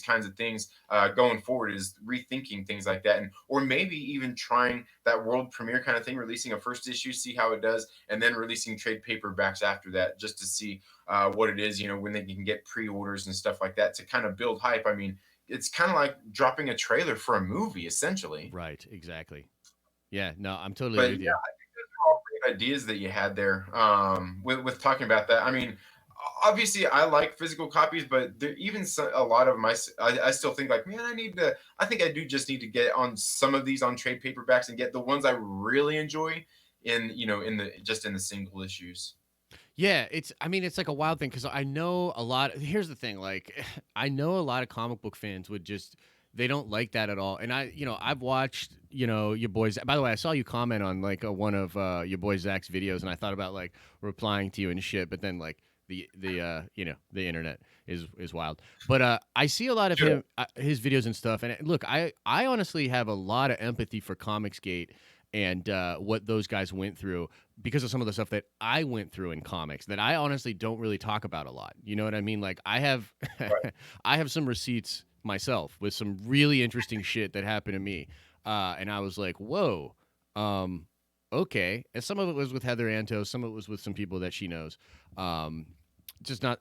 B: kinds of things going forward, is rethinking things like that, or maybe even trying that world premiere kind of thing, releasing a first issue, see how it does, and then releasing trade paperbacks after that, just to see what it is, when they can get pre-orders and stuff like that to kind of build hype. I mean, it's kind of like dropping a trailer for a movie, essentially.
A: Right, exactly. Yeah, no, I'm totally with you.
B: I think those are all great ideas that you had there with talking about that. I mean, obviously I like physical copies, but there even a lot of I still think like, man, I think I do just need to get on some of these on trade paperbacks and get the ones I really enjoy in, in the single issues.
A: Yeah, I mean, it's like a wild thing because I know a lot. Here's the thing, like, I know a lot of comic book fans would just they don't like that at all. And I've watched, your boys. By the way, I saw you comment on like one of your boy Zach's videos, and I thought about like replying to you and shit. But then like the internet is wild. But I see a lot of
B: Sure.
A: his videos and stuff. And look, I honestly have a lot of empathy for Comicsgate and what those guys went through because of some of the stuff that I went through in comics that I honestly don't really talk about a lot. You know what I mean? Like I have
B: Right.
A: I have some receipts myself with some really interesting shit that happened to me. And I was like, whoa, um, okay. And some of it was with Heather Antos, some of it was with some people that she knows. Um, just not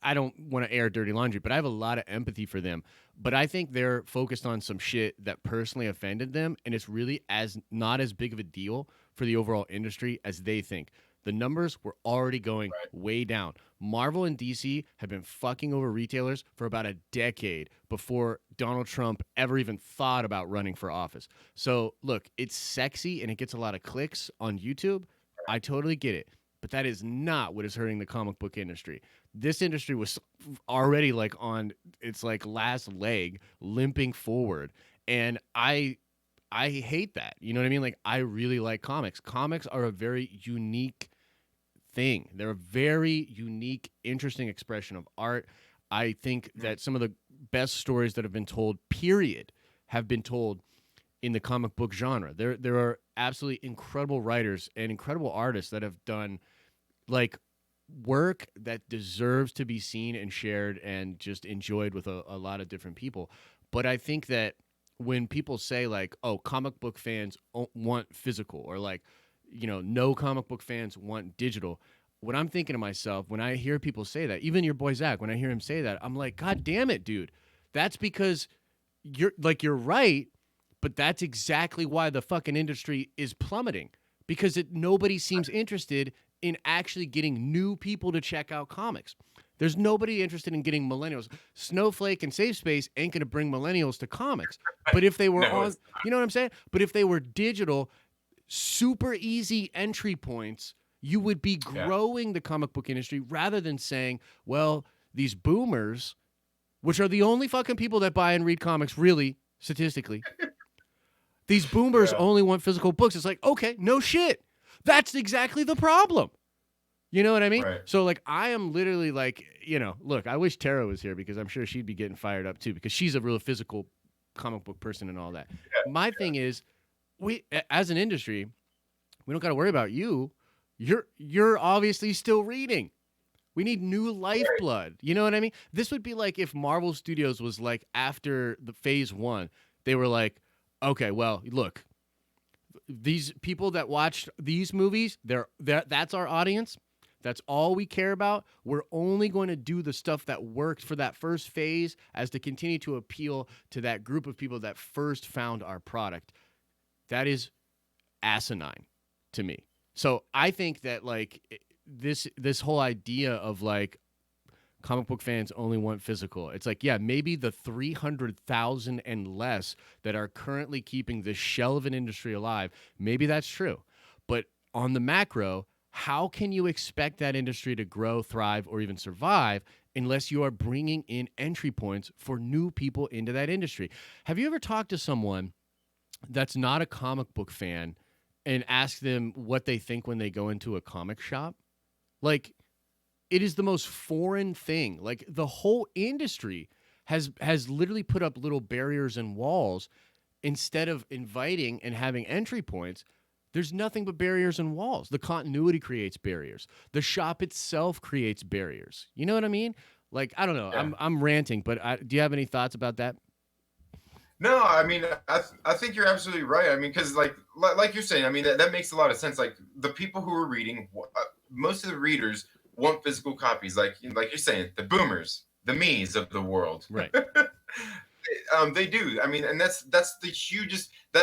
A: I don't want to air dirty laundry, but I have a lot of empathy for them. But I think they're focused on some shit that personally offended them, and it's really as not as big of a deal for the overall industry as they think. The numbers were already going
B: Right.
A: way down. Marvel and DC have been fucking over retailers for about a decade before Donald Trump ever even thought about running for office. So, look, it's sexy and it gets a lot of clicks on YouTube. I totally get it. But that is not what is hurting the comic book industry. This industry was already like on its like last leg, limping forward. And I hate that. You know what I mean? Like I really like comics. Comics are a very unique thing. They're a very unique, interesting expression of art. I think that some of the best stories that have been told, period, have been told in the comic book genre. There are absolutely incredible writers and incredible artists that have done like work that deserves to be seen and shared and just enjoyed with a lot of different people. But I think that when people say like, "Oh, comic book fans want physical," or like, no comic book fans want digital, what I'm thinking to myself when I hear people say that, even your boy Zach, when I hear him say that, I'm like, God damn it, dude. That's because you're right, but that's exactly why the fucking industry is plummeting because nobody seems interested in actually getting new people to check out comics. There's nobody interested in getting millennials. Snowflake and Safe Space ain't going to bring millennials to comics. But if they were
B: No,
A: on, you know what I'm saying? But if they were digital, super easy entry points, you would be
B: yeah.
A: growing the comic book industry rather than saying, well, these boomers, which are the only fucking people that buy and read comics, really, statistically, these boomers
B: Yeah.
A: only want physical books. It's like, okay, no shit. That's exactly the problem. You know what I mean?
B: Right.
A: So like I am literally like, look, I wish Tara was here because I'm sure she'd be getting fired up too because she's a real physical comic book person and all that.
B: Yeah.
A: My thing is we as an industry, we don't got to worry about you. You're obviously still reading. We need new
B: Right.
A: lifeblood. You know what I mean? This would be like if Marvel Studios was like after the phase 1, they were like, "Okay, well, look, these people that watched these movies, that's our audience. That's all we care about. We're only going to do the stuff that worked for that first phase as to continue to appeal to that group of people that first found our product." That is asinine to me. So I think that like this whole idea of like comic book fans only want physical. It's like, yeah, maybe the 300,000 and less that are currently keeping this shell of an industry alive, maybe that's true. But on the macro, how can you expect that industry to grow, thrive, or even survive unless you are bringing in entry points for new people into that industry? Have you ever talked to someone that's not a comic book fan and ask them what they think when they go into a comic shop? Like, it is the most foreign thing. Like the whole industry has literally put up little barriers and walls instead of inviting and having entry points. There's nothing but barriers and walls. The continuity creates barriers. The shop itself creates barriers. You know what I mean? Like I don't know.
B: Yeah.
A: I'm ranting, but do you have any thoughts about that?
B: No, I mean, I think you're absolutely right. I mean, because like you're saying, I mean that makes a lot of sense. Like the people who are reading, most of the readers want physical copies. Like you're saying, the boomers, the me's of the world.
A: Right.
B: They do. I mean, and that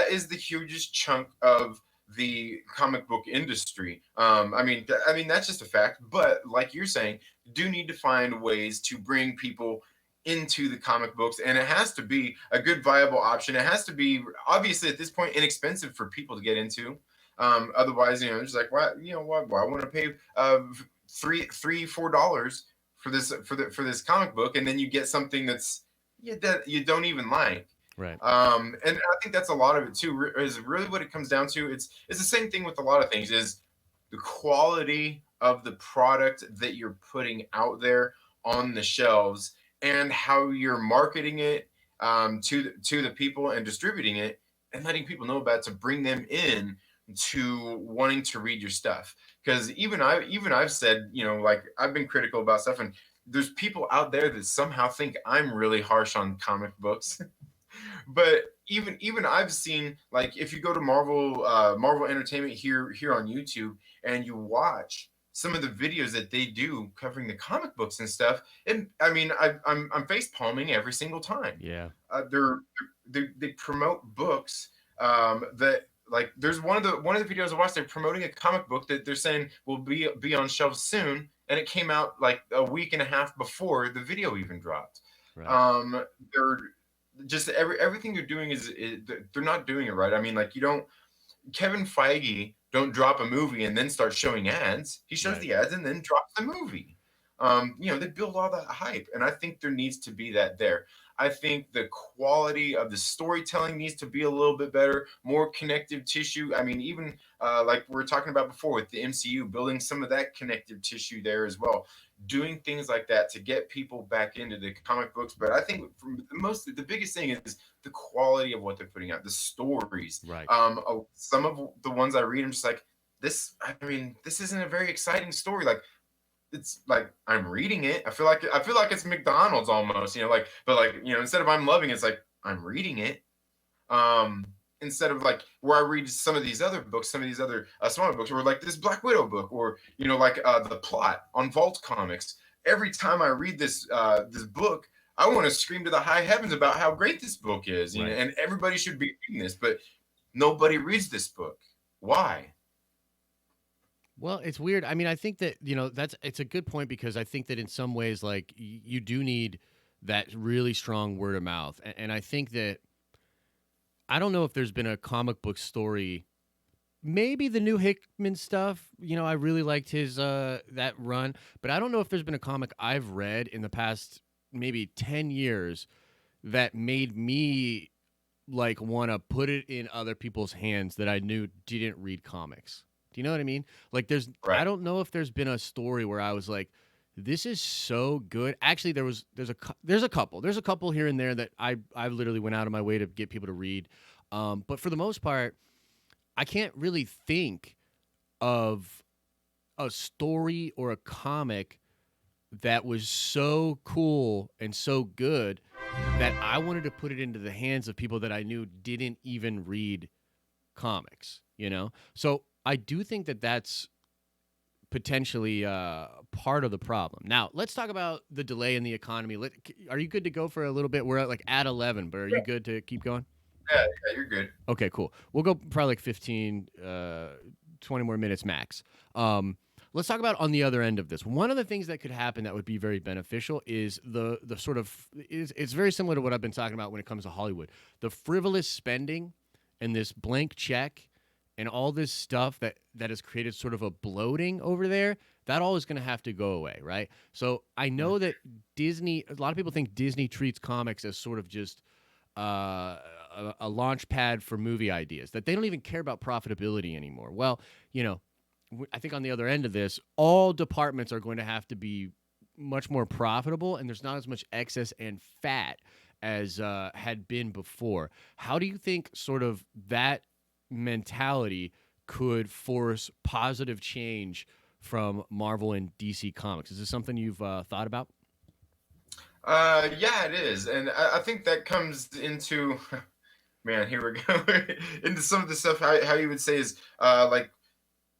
B: is the hugest chunk of the comic book industry. I mean, that's just a fact. But like you're saying, do need to find ways to bring people into the comic books, and it has to be a good viable option. It has to be obviously at this point inexpensive for people to get into. Otherwise, it's like, why, why I want to pay $4 for this comic book, and then you get something that you don't even like.
A: Right.
B: And I think that's a lot of it too. Is really what it comes down to. It's the same thing with a lot of things. Is the quality of the product that you're putting out there on the shelves, and how you're marketing it to the people and distributing it and letting people know about it to bring them in to wanting to read your stuff. Because I've said, like, I've been critical about stuff, and there's people out there that somehow think I'm really harsh on comic books. But even I've seen, like, if you go to Marvel Entertainment here on YouTube, and you watch some of the videos that they do covering the comic books and stuff, and I mean, I'm face palming every single time.
A: Yeah.
B: They promote books that, like, there's one of the videos I watched. They're promoting a comic book that they're saying will be on shelves soon, and it came out like a week and a half before the video even dropped.
A: Right.
B: They're just everything they're doing is they're not doing it right. I mean, like, you don't Kevin Feige don't drop a movie and then start showing ads. He shows
A: Right.
B: the ads and then drops the movie. They build all that hype, and I think there needs to be that there. I think the quality of the storytelling needs to be a little bit better, more connective tissue. I mean, even like we were talking about before with the MCU, building some of that connective tissue there as well, doing things like that to get people back into the comic books. But I think the biggest thing is the quality of what they're putting out, the stories.
A: Right.
B: Some of the ones I read, I'm just like, this. I mean, this isn't a very exciting story. Like, it's like I'm reading it. I feel like it's McDonald's almost, but like, instead of I'm loving it, it's like I'm reading it. Um, Instead of like where I read some of these other books, some of these other smaller books, or like this Black Widow book, or like the plot on Vault Comics. Every time I read this book, I want to scream to the high heavens about how great this book is,
A: Right.
B: and everybody should be reading this, but nobody reads this book. Why?
A: Well, it's weird. I mean, I think that, it's a good point, because I think that in some ways, like, you do need that really strong word of mouth. And I think that, I don't know if there's been a comic book story, maybe the new Hickman stuff. I really liked his that run, but I don't know if there's been a comic I've read in the past maybe 10 years that made me like want to put it in other people's hands that I knew didn't read comics. Do you know what I mean? Like, I
B: Right.
A: don't know if there's been a story where I was like, this is so good. Actually, there's a couple here and there that I literally went out of my way to get people to read. But for the most part, I can't really think of a story or a comic that was so cool and so good that I wanted to put it into the hands of people that I knew didn't even read comics. So I do think that that's potentially part of the problem. Now, let's talk about the delay in the economy. Are you good to go for a little bit? We're at 11, but are you good to keep going?
B: Yeah, you're good.
A: Okay, cool. We'll go probably like 15, 20 more minutes max. Let's talk about on the other end of this. One of the things that could happen that would be very beneficial is the sort of it's very similar to what I've been talking about when it comes to Hollywood. The frivolous spending and this blank check and all this stuff that has created sort of a bloating over there, that all is going to have to go away, right? So I know that a lot of people think Disney treats comics as sort of just a launch pad for movie ideas, that they don't even care about profitability anymore. Well, I think on the other end of this, all departments are going to have to be much more profitable, and there's not as much excess and fat as had been before. How do you think sort of that mentality could force positive change from Marvel and DC Comics? Is this something you've thought about?
B: Yeah, it is, and I think that comes into, man, here we go into some of the stuff. How you would say is like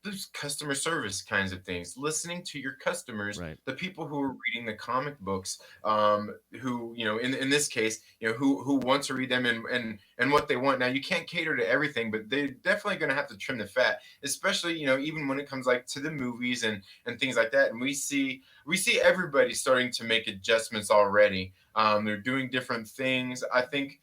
B: those customer service kinds of things, listening to your customers,
A: Right.
B: the people who are reading the comic books, who, in this case, who want to read them, and what they want. Now, you can't cater to everything, but they're definitely going to have to trim the fat, especially, even when it comes like to the movies and things like that. And we see everybody starting to make adjustments already. They're doing different things. I think,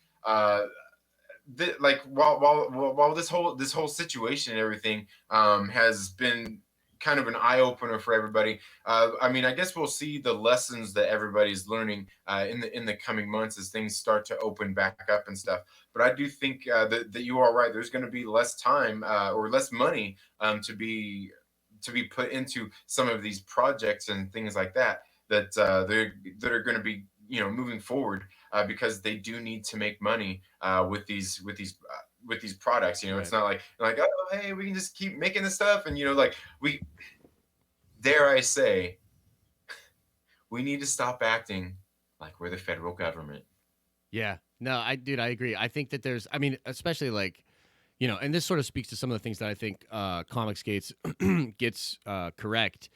B: like, while this whole situation and everything has been kind of an eye opener for everybody. I mean, I guess we'll see the lessons that everybody's learning in the coming months as things start to open back up and stuff. But I do think that you are right. There's going to be less time or less money to be put into some of these projects and things like that that are going to be moving forward, because they do need to make money with these products. It's
A: Right.
B: not like, oh, hey, we can just keep making this stuff, and like, we dare I say, we need to stop acting like we're the federal government.
A: Yeah. No, I agree. I think that I mean, especially like, and this sort of speaks to some of the things that I think Comics gets correct,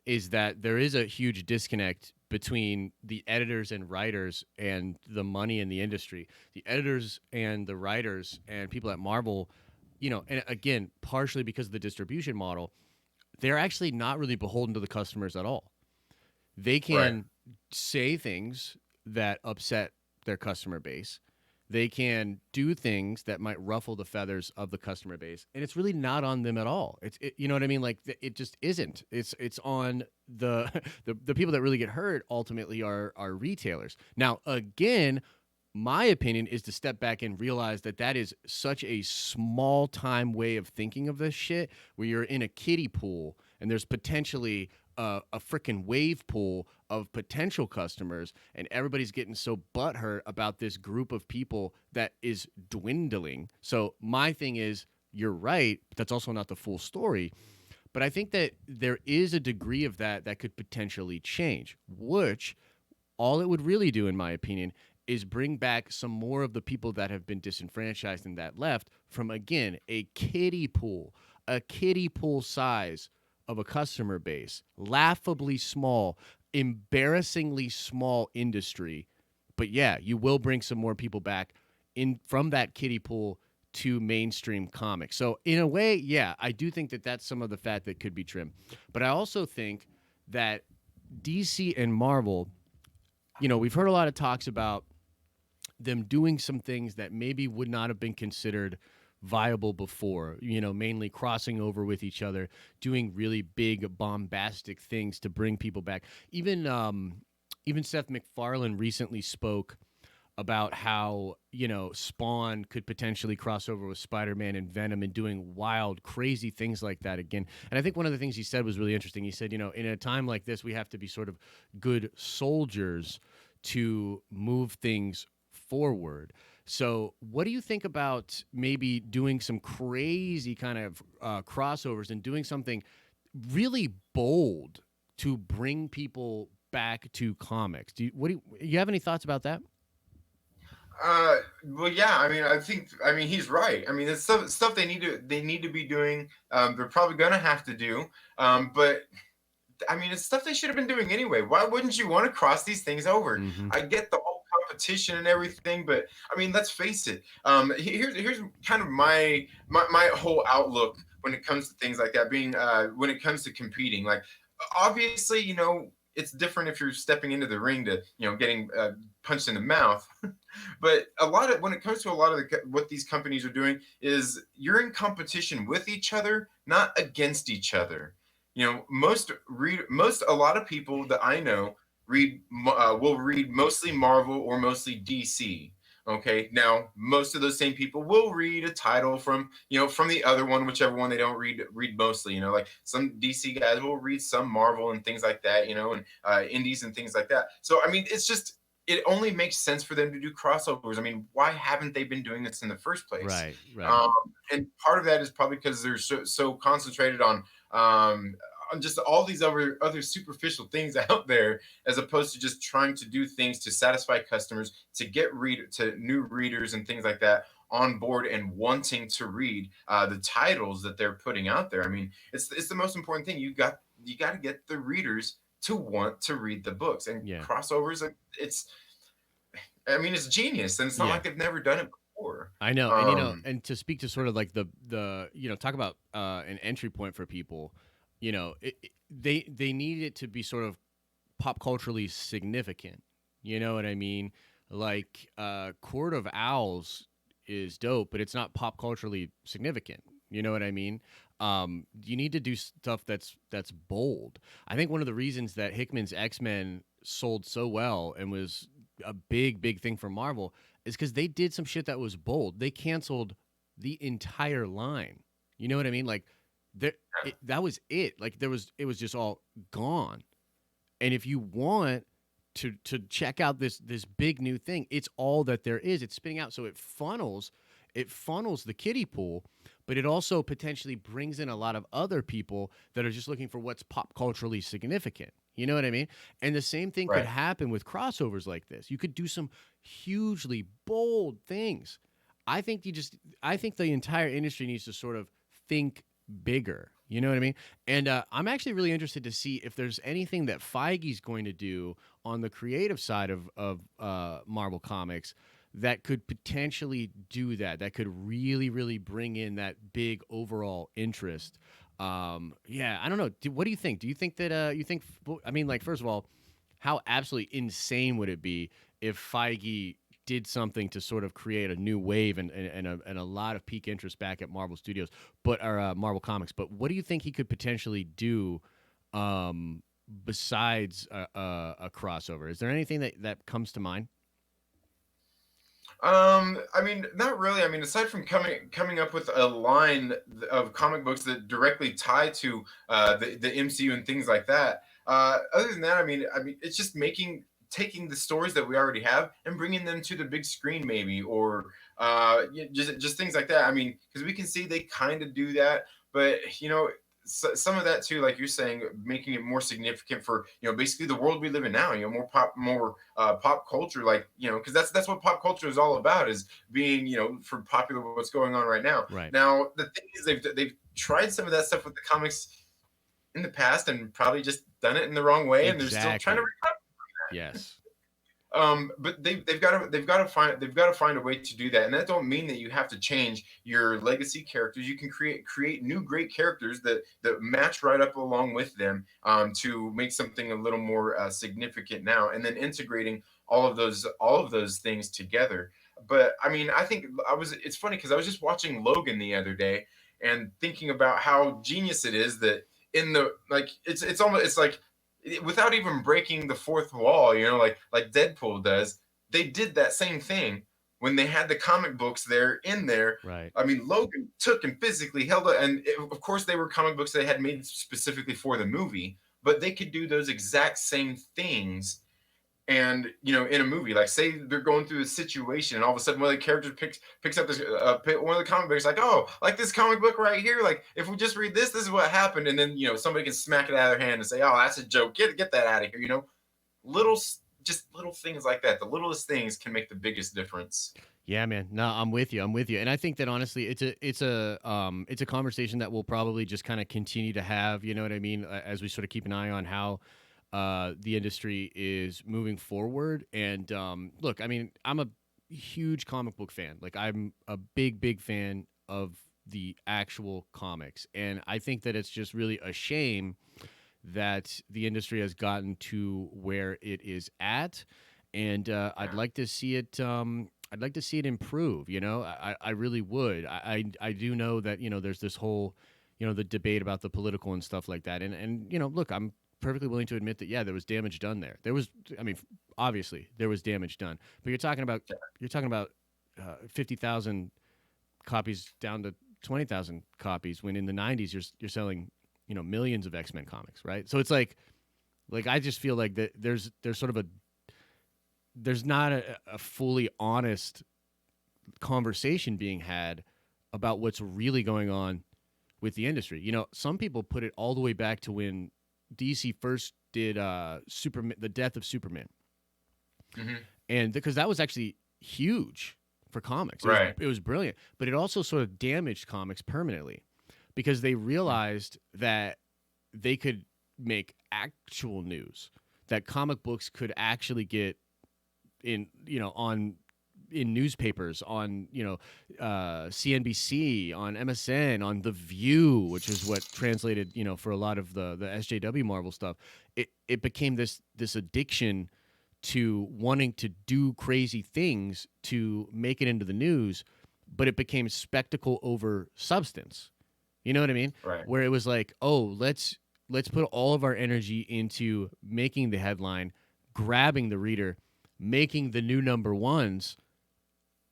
A: is that there is a huge disconnect between the editors and writers and the money in the industry. The editors and the writers and people at Marvel, and again, partially because of the distribution model, they're actually not really beholden to the customers at all. They
B: Right.
A: can say things that upset their customer base. They can do things that might ruffle the feathers of the customer base, and it's really not on them at all. You know what I mean? Like, it just isn't. It's on the the people that really get hurt ultimately are retailers. Now, again, my opinion is to step back and realize that that is such a small time way of thinking of this shit, where you're in a kiddie pool and there's potentially a freaking wave pool of potential customers, and everybody's getting so butthurt about this group of people that is dwindling. So my thing is, you're right, but that's also not the full story. But I think that there is a degree of that could potentially change, which all it would really do, in my opinion, is bring back some more of the people that have been disenfranchised and that left from, again, a kiddie pool size of a customer base, laughably small, embarrassingly small industry. But yeah, you will bring some more people back in from that kiddie pool to mainstream comics. So in a way, yeah, I do think that that's some of the fat that could be trimmed. But I also think that DC and Marvel, we've heard a lot of talks about them doing some things that maybe would not have been considered viable before, mainly crossing over with each other, doing really big bombastic things to bring people back. Even Seth MacFarlane recently spoke about how, Spawn could potentially cross over with Spider-Man and Venom, and doing wild, crazy things like that again. And I think one of the things he said was really interesting. He said, in a time like this, we have to be sort of good soldiers to move things forward. So, what do you think about maybe doing some crazy kind of crossovers and doing something really bold to bring people back to comics? You have any thoughts about that?
B: Well, yeah. I mean, I mean, he's right. I mean, it's stuff they need to be doing. They're probably gonna have to do. But I mean, it's stuff they should have been doing anyway. Why wouldn't you want to cross these things over?
A: Mm-hmm.
B: I get the whole competition and everything, but I mean, let's face it. Here's kind of my whole outlook when it comes to things like that. Being when it comes to competing, like, obviously, it's different if you're stepping into the ring to getting punched in the mouth. But when it comes to a lot of what these companies are doing, is you're in competition with each other, not against each other. A lot of people that I know will read mostly Marvel or mostly DC. Okay, now most of those same people will read a title from the other one, whichever one they don't read mostly. Like, some DC guys will read some Marvel and things like that. And indies and things like that. So I mean, it only makes sense for them to do crossovers. I mean, why haven't they been doing this in the first place?
A: Right, right.
B: Um, and part of that is probably because they're so concentrated on um, just all these other superficial things out there, as opposed to just trying to do things to satisfy customers, to get to new readers and things like that on board and wanting to read the titles that they're putting out there. I mean, it's the most important thing. You got to get the readers to want to read the books, and
A: Yeah.
B: crossovers. I mean, it's genius, and it's not
A: Yeah.
B: like they've never done it before.
A: I know. And and to speak to sort of like the talk about an entry point for people, they need it to be sort of pop culturally significant. You know what I mean? Like Court of Owls is dope, but it's not pop culturally significant. You know what I mean? You need to do stuff that's bold. I think one of the reasons that Hickman's X-Men sold so well and was a big thing for Marvel is because they did some shit that was bold. They canceled the entire line. You know what I mean? Like that was it. Like it was just all gone. And if you want to check out this big new thing, it's all that there is. It's spinning out, so it funnels the kiddie pool, but it also potentially brings in a lot of other people that are just looking for what's pop culturally significant. You know what I mean? And the same thing could happen with crossovers like this. You could do some hugely bold things. I think the entire industry needs to sort of think bigger. You know what I mean? And I'm actually really interested to see if there's anything that Feige's going to do on the creative side of Marvel Comics that could potentially do that could really bring in that big overall interest. Yeah, I don't know. What do you think? Do you think that I mean, like, first of all, how absolutely insane would it be if Feige did something to sort of create a new wave and a lot of peak interest back at Marvel Studios, or Marvel Comics? But what do you think he could potentially do besides a crossover? Is there anything that comes to mind?
B: I mean, not really. I mean, aside from coming up with a line of comic books that directly tie to the MCU and things like that. Other than that, I mean, it's just taking the stories that we already have and bringing them to the big screen, maybe, or just things like that. I mean, because we can see they kind of do that, but some of that too, like you're saying, making it more significant for basically the world we live in now. More pop culture, like because that's what pop culture is all about, is being for popular what's going on right now.
A: Right.
B: Now the thing is, they've tried some of that stuff with the comics in the past and probably just done it in the wrong way, and they're still trying to recover.
A: Yes.
B: But they've got to find a way to do that, and that don't mean that you have to change your legacy characters. You can create new great characters that match right up along with them, to make something a little more significant now, and then integrating all of those things together. But I mean, I think it's funny because I was just watching Logan the other day and thinking about how genius it is that in the it's almost, it's like, without even breaking the fourth wall, like Deadpool does, they did that same thing when they had the comic books in there.
A: Right.
B: I mean, Logan took and physically held it, and of course they were comic books they had made specifically for the movie, but they could do those exact same things. And in a movie, like, say they're going through a situation, and all of a sudden one of the characters picks up this one of the comic books, like, oh, like this comic book right here, like if we just read this is what happened, and then somebody can smack it out of their hand and say, oh, that's a joke, get that out of here. Little things like that, the littlest things can make the biggest difference.
A: Yeah, man. No, I'm with you. And I think that honestly, it's a conversation that we'll probably just kind of continue to have. You know what I mean? As we sort of keep an eye on how the industry is moving forward. And look, I mean, I'm a huge comic book fan. Like, I'm a big fan of the actual comics, and I think that it's just really a shame that the industry has gotten to where it is at. And I'd like to see it. I'd like to see it improve. I really would. I do know that there's this whole the debate about the political and stuff like that. And look, I'm perfectly willing to admit that, yeah, there was damage done there. Obviously there was damage done, but you're talking about 50,000 copies down to 20,000 copies, when in the 90s you're selling millions of X-Men comics, right? So it's like I just feel like that there's sort of there's not a fully honest conversation being had about what's really going on with the industry. You know, some people put it all the way back to when DC first did Superman, the death of Superman, and because that was actually huge for comics.
B: Right.
A: It was brilliant, but it also sort of damaged comics permanently because they realized that they could make actual news, that comic books could actually get in, on in newspapers, on CNBC, on MSN, on The View, which is what translated for a lot of the SJW Marvel stuff. It became this addiction to wanting to do crazy things to make it into the news, but it became spectacle over substance. You know what I mean?
B: Right.
A: Where it was like, oh, let's put all of our energy into making the headline, grabbing the reader, making the new number ones,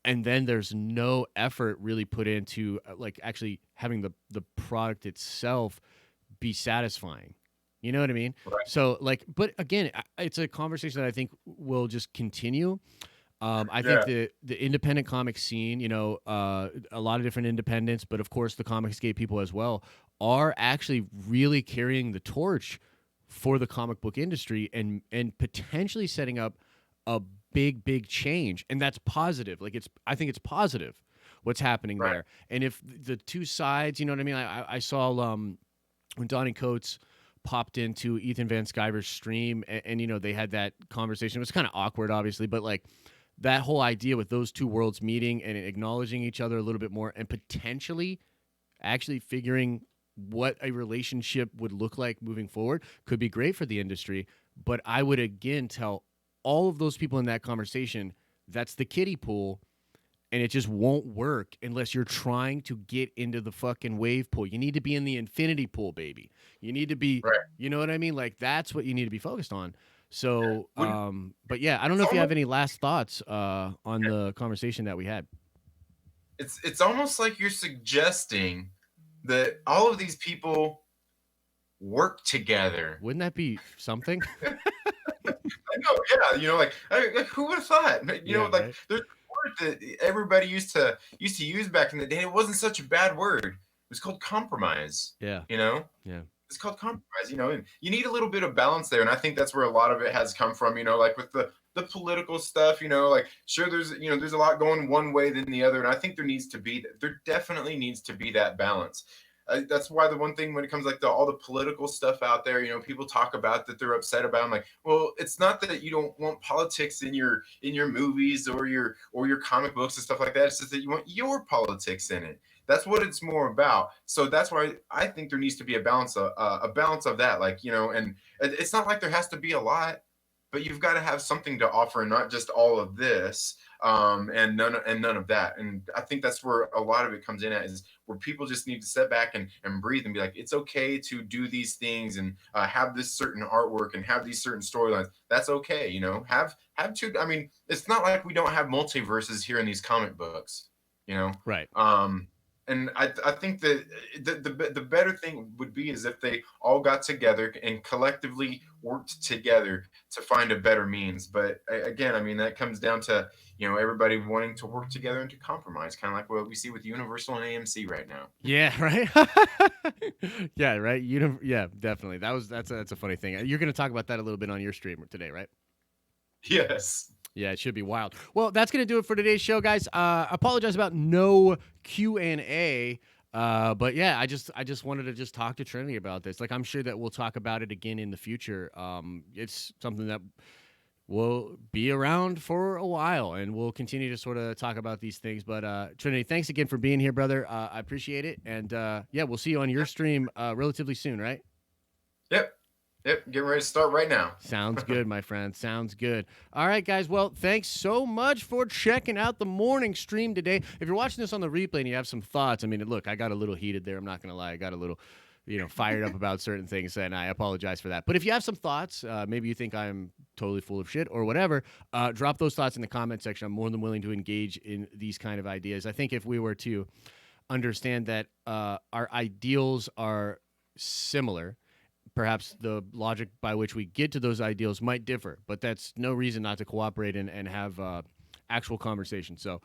A: and then there's no effort really put into like actually having the product itself be satisfying. You know what I mean?
B: Right.
A: So like, but again, it's a conversation that I think will just continue. I think the independent comic scene, a lot of different independents, but of course the Comicsgate people as well, are actually really carrying the torch for the comic book industry and potentially setting up a big change. And that's positive. Like I think it's positive what's happening there. And if the two sides, you know what I mean? I saw when Donnie Coates popped into Ethan Van Sciver's stream and they had that conversation. It was kind of awkward, obviously, but like that whole idea with those two worlds meeting and acknowledging each other a little bit more and potentially actually figuring what a relationship would look like moving forward could be great for the industry. But I would again tell all of those people in that conversation, that's the kiddie pool, and it just won't work unless you're trying to get into the fucking wave pool. You need to be in the infinity pool, baby. You need to be, you know what I mean? Like that's what you need to be focused on. So, but yeah, I don't know if you have any last thoughts on the conversation that we had.
B: It's almost like you're suggesting that all of these people work together.
A: Wouldn't that be something?
B: I know, yeah. Like who would have thought? Right? There's a word that everybody used to use back in the day. It wasn't such a bad word. It was called compromise.
A: Yeah.
B: Yeah. It's called compromise. And you need a little bit of balance there, and I think that's where a lot of it has come from. Like with the political stuff. Like sure, there's a lot going one way than the other, and I think there definitely needs to be that balance. That's why the one thing when it comes like all the political stuff out there, people talk about that they're upset about. I'm like, well, it's not that you don't want politics in your movies or your comic books and stuff like that. It's just that you want your politics in it. That's what it's more about. So that's why I think there needs to be a balance of that. Like, and it's not like there has to be a lot, but you've got to have something to offer and not just all of this. And none of that. And I think that's where a lot of it comes in at, is where people just need to step back and breathe and be like, it's okay to do these things and have this certain artwork and have these certain storylines. That's okay. Have to, I mean, it's not like we don't have multiverses here in these comic books,
A: Right.
B: And I think that the better thing would be is if they all got together and collectively worked together to find a better means. But again, I mean, that comes down to, everybody wanting to work together and to compromise, kind of like what we see with Universal and AMC right now.
A: Yeah, right. Yeah, right. Yeah, definitely. That's a funny thing. You're going to talk about that a little bit on your stream today, right?
B: Yes.
A: Yeah, it should be wild. Well, that's going to do it for today's show, guys. Apologize about no Q&A. But yeah, I just wanted to just talk to Trinity about this. Like, I'm sure that we'll talk about it again in the future. It's something that will be around for a while, and we'll continue to sort of talk about these things. But Trinity, thanks again for being here, brother. I appreciate it. And yeah, we'll see you on your stream relatively soon, right?
B: Yep, getting ready to start right now.
A: Sounds good, my friend. Sounds good. All right, guys. Well, thanks so much for checking out the morning stream today. If you're watching this on the replay and you have some thoughts, I mean, look, I got a little heated there. I'm not going to lie. I got a little, fired up about certain things, and I apologize for that. But if you have some thoughts, maybe you think I'm totally full of shit or whatever, drop those thoughts in the comment section. I'm more than willing to engage in these kind of ideas. I think if we were to understand that our ideals are similar, perhaps the logic by which we get to those ideals might differ, but that's no reason not to cooperate and have actual conversation. So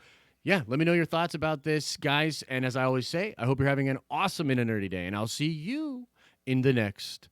A: Yeah, let me know your thoughts about this, guys. And as I always say, I hope you're having an awesome and a nerdy day, and I'll see you in the next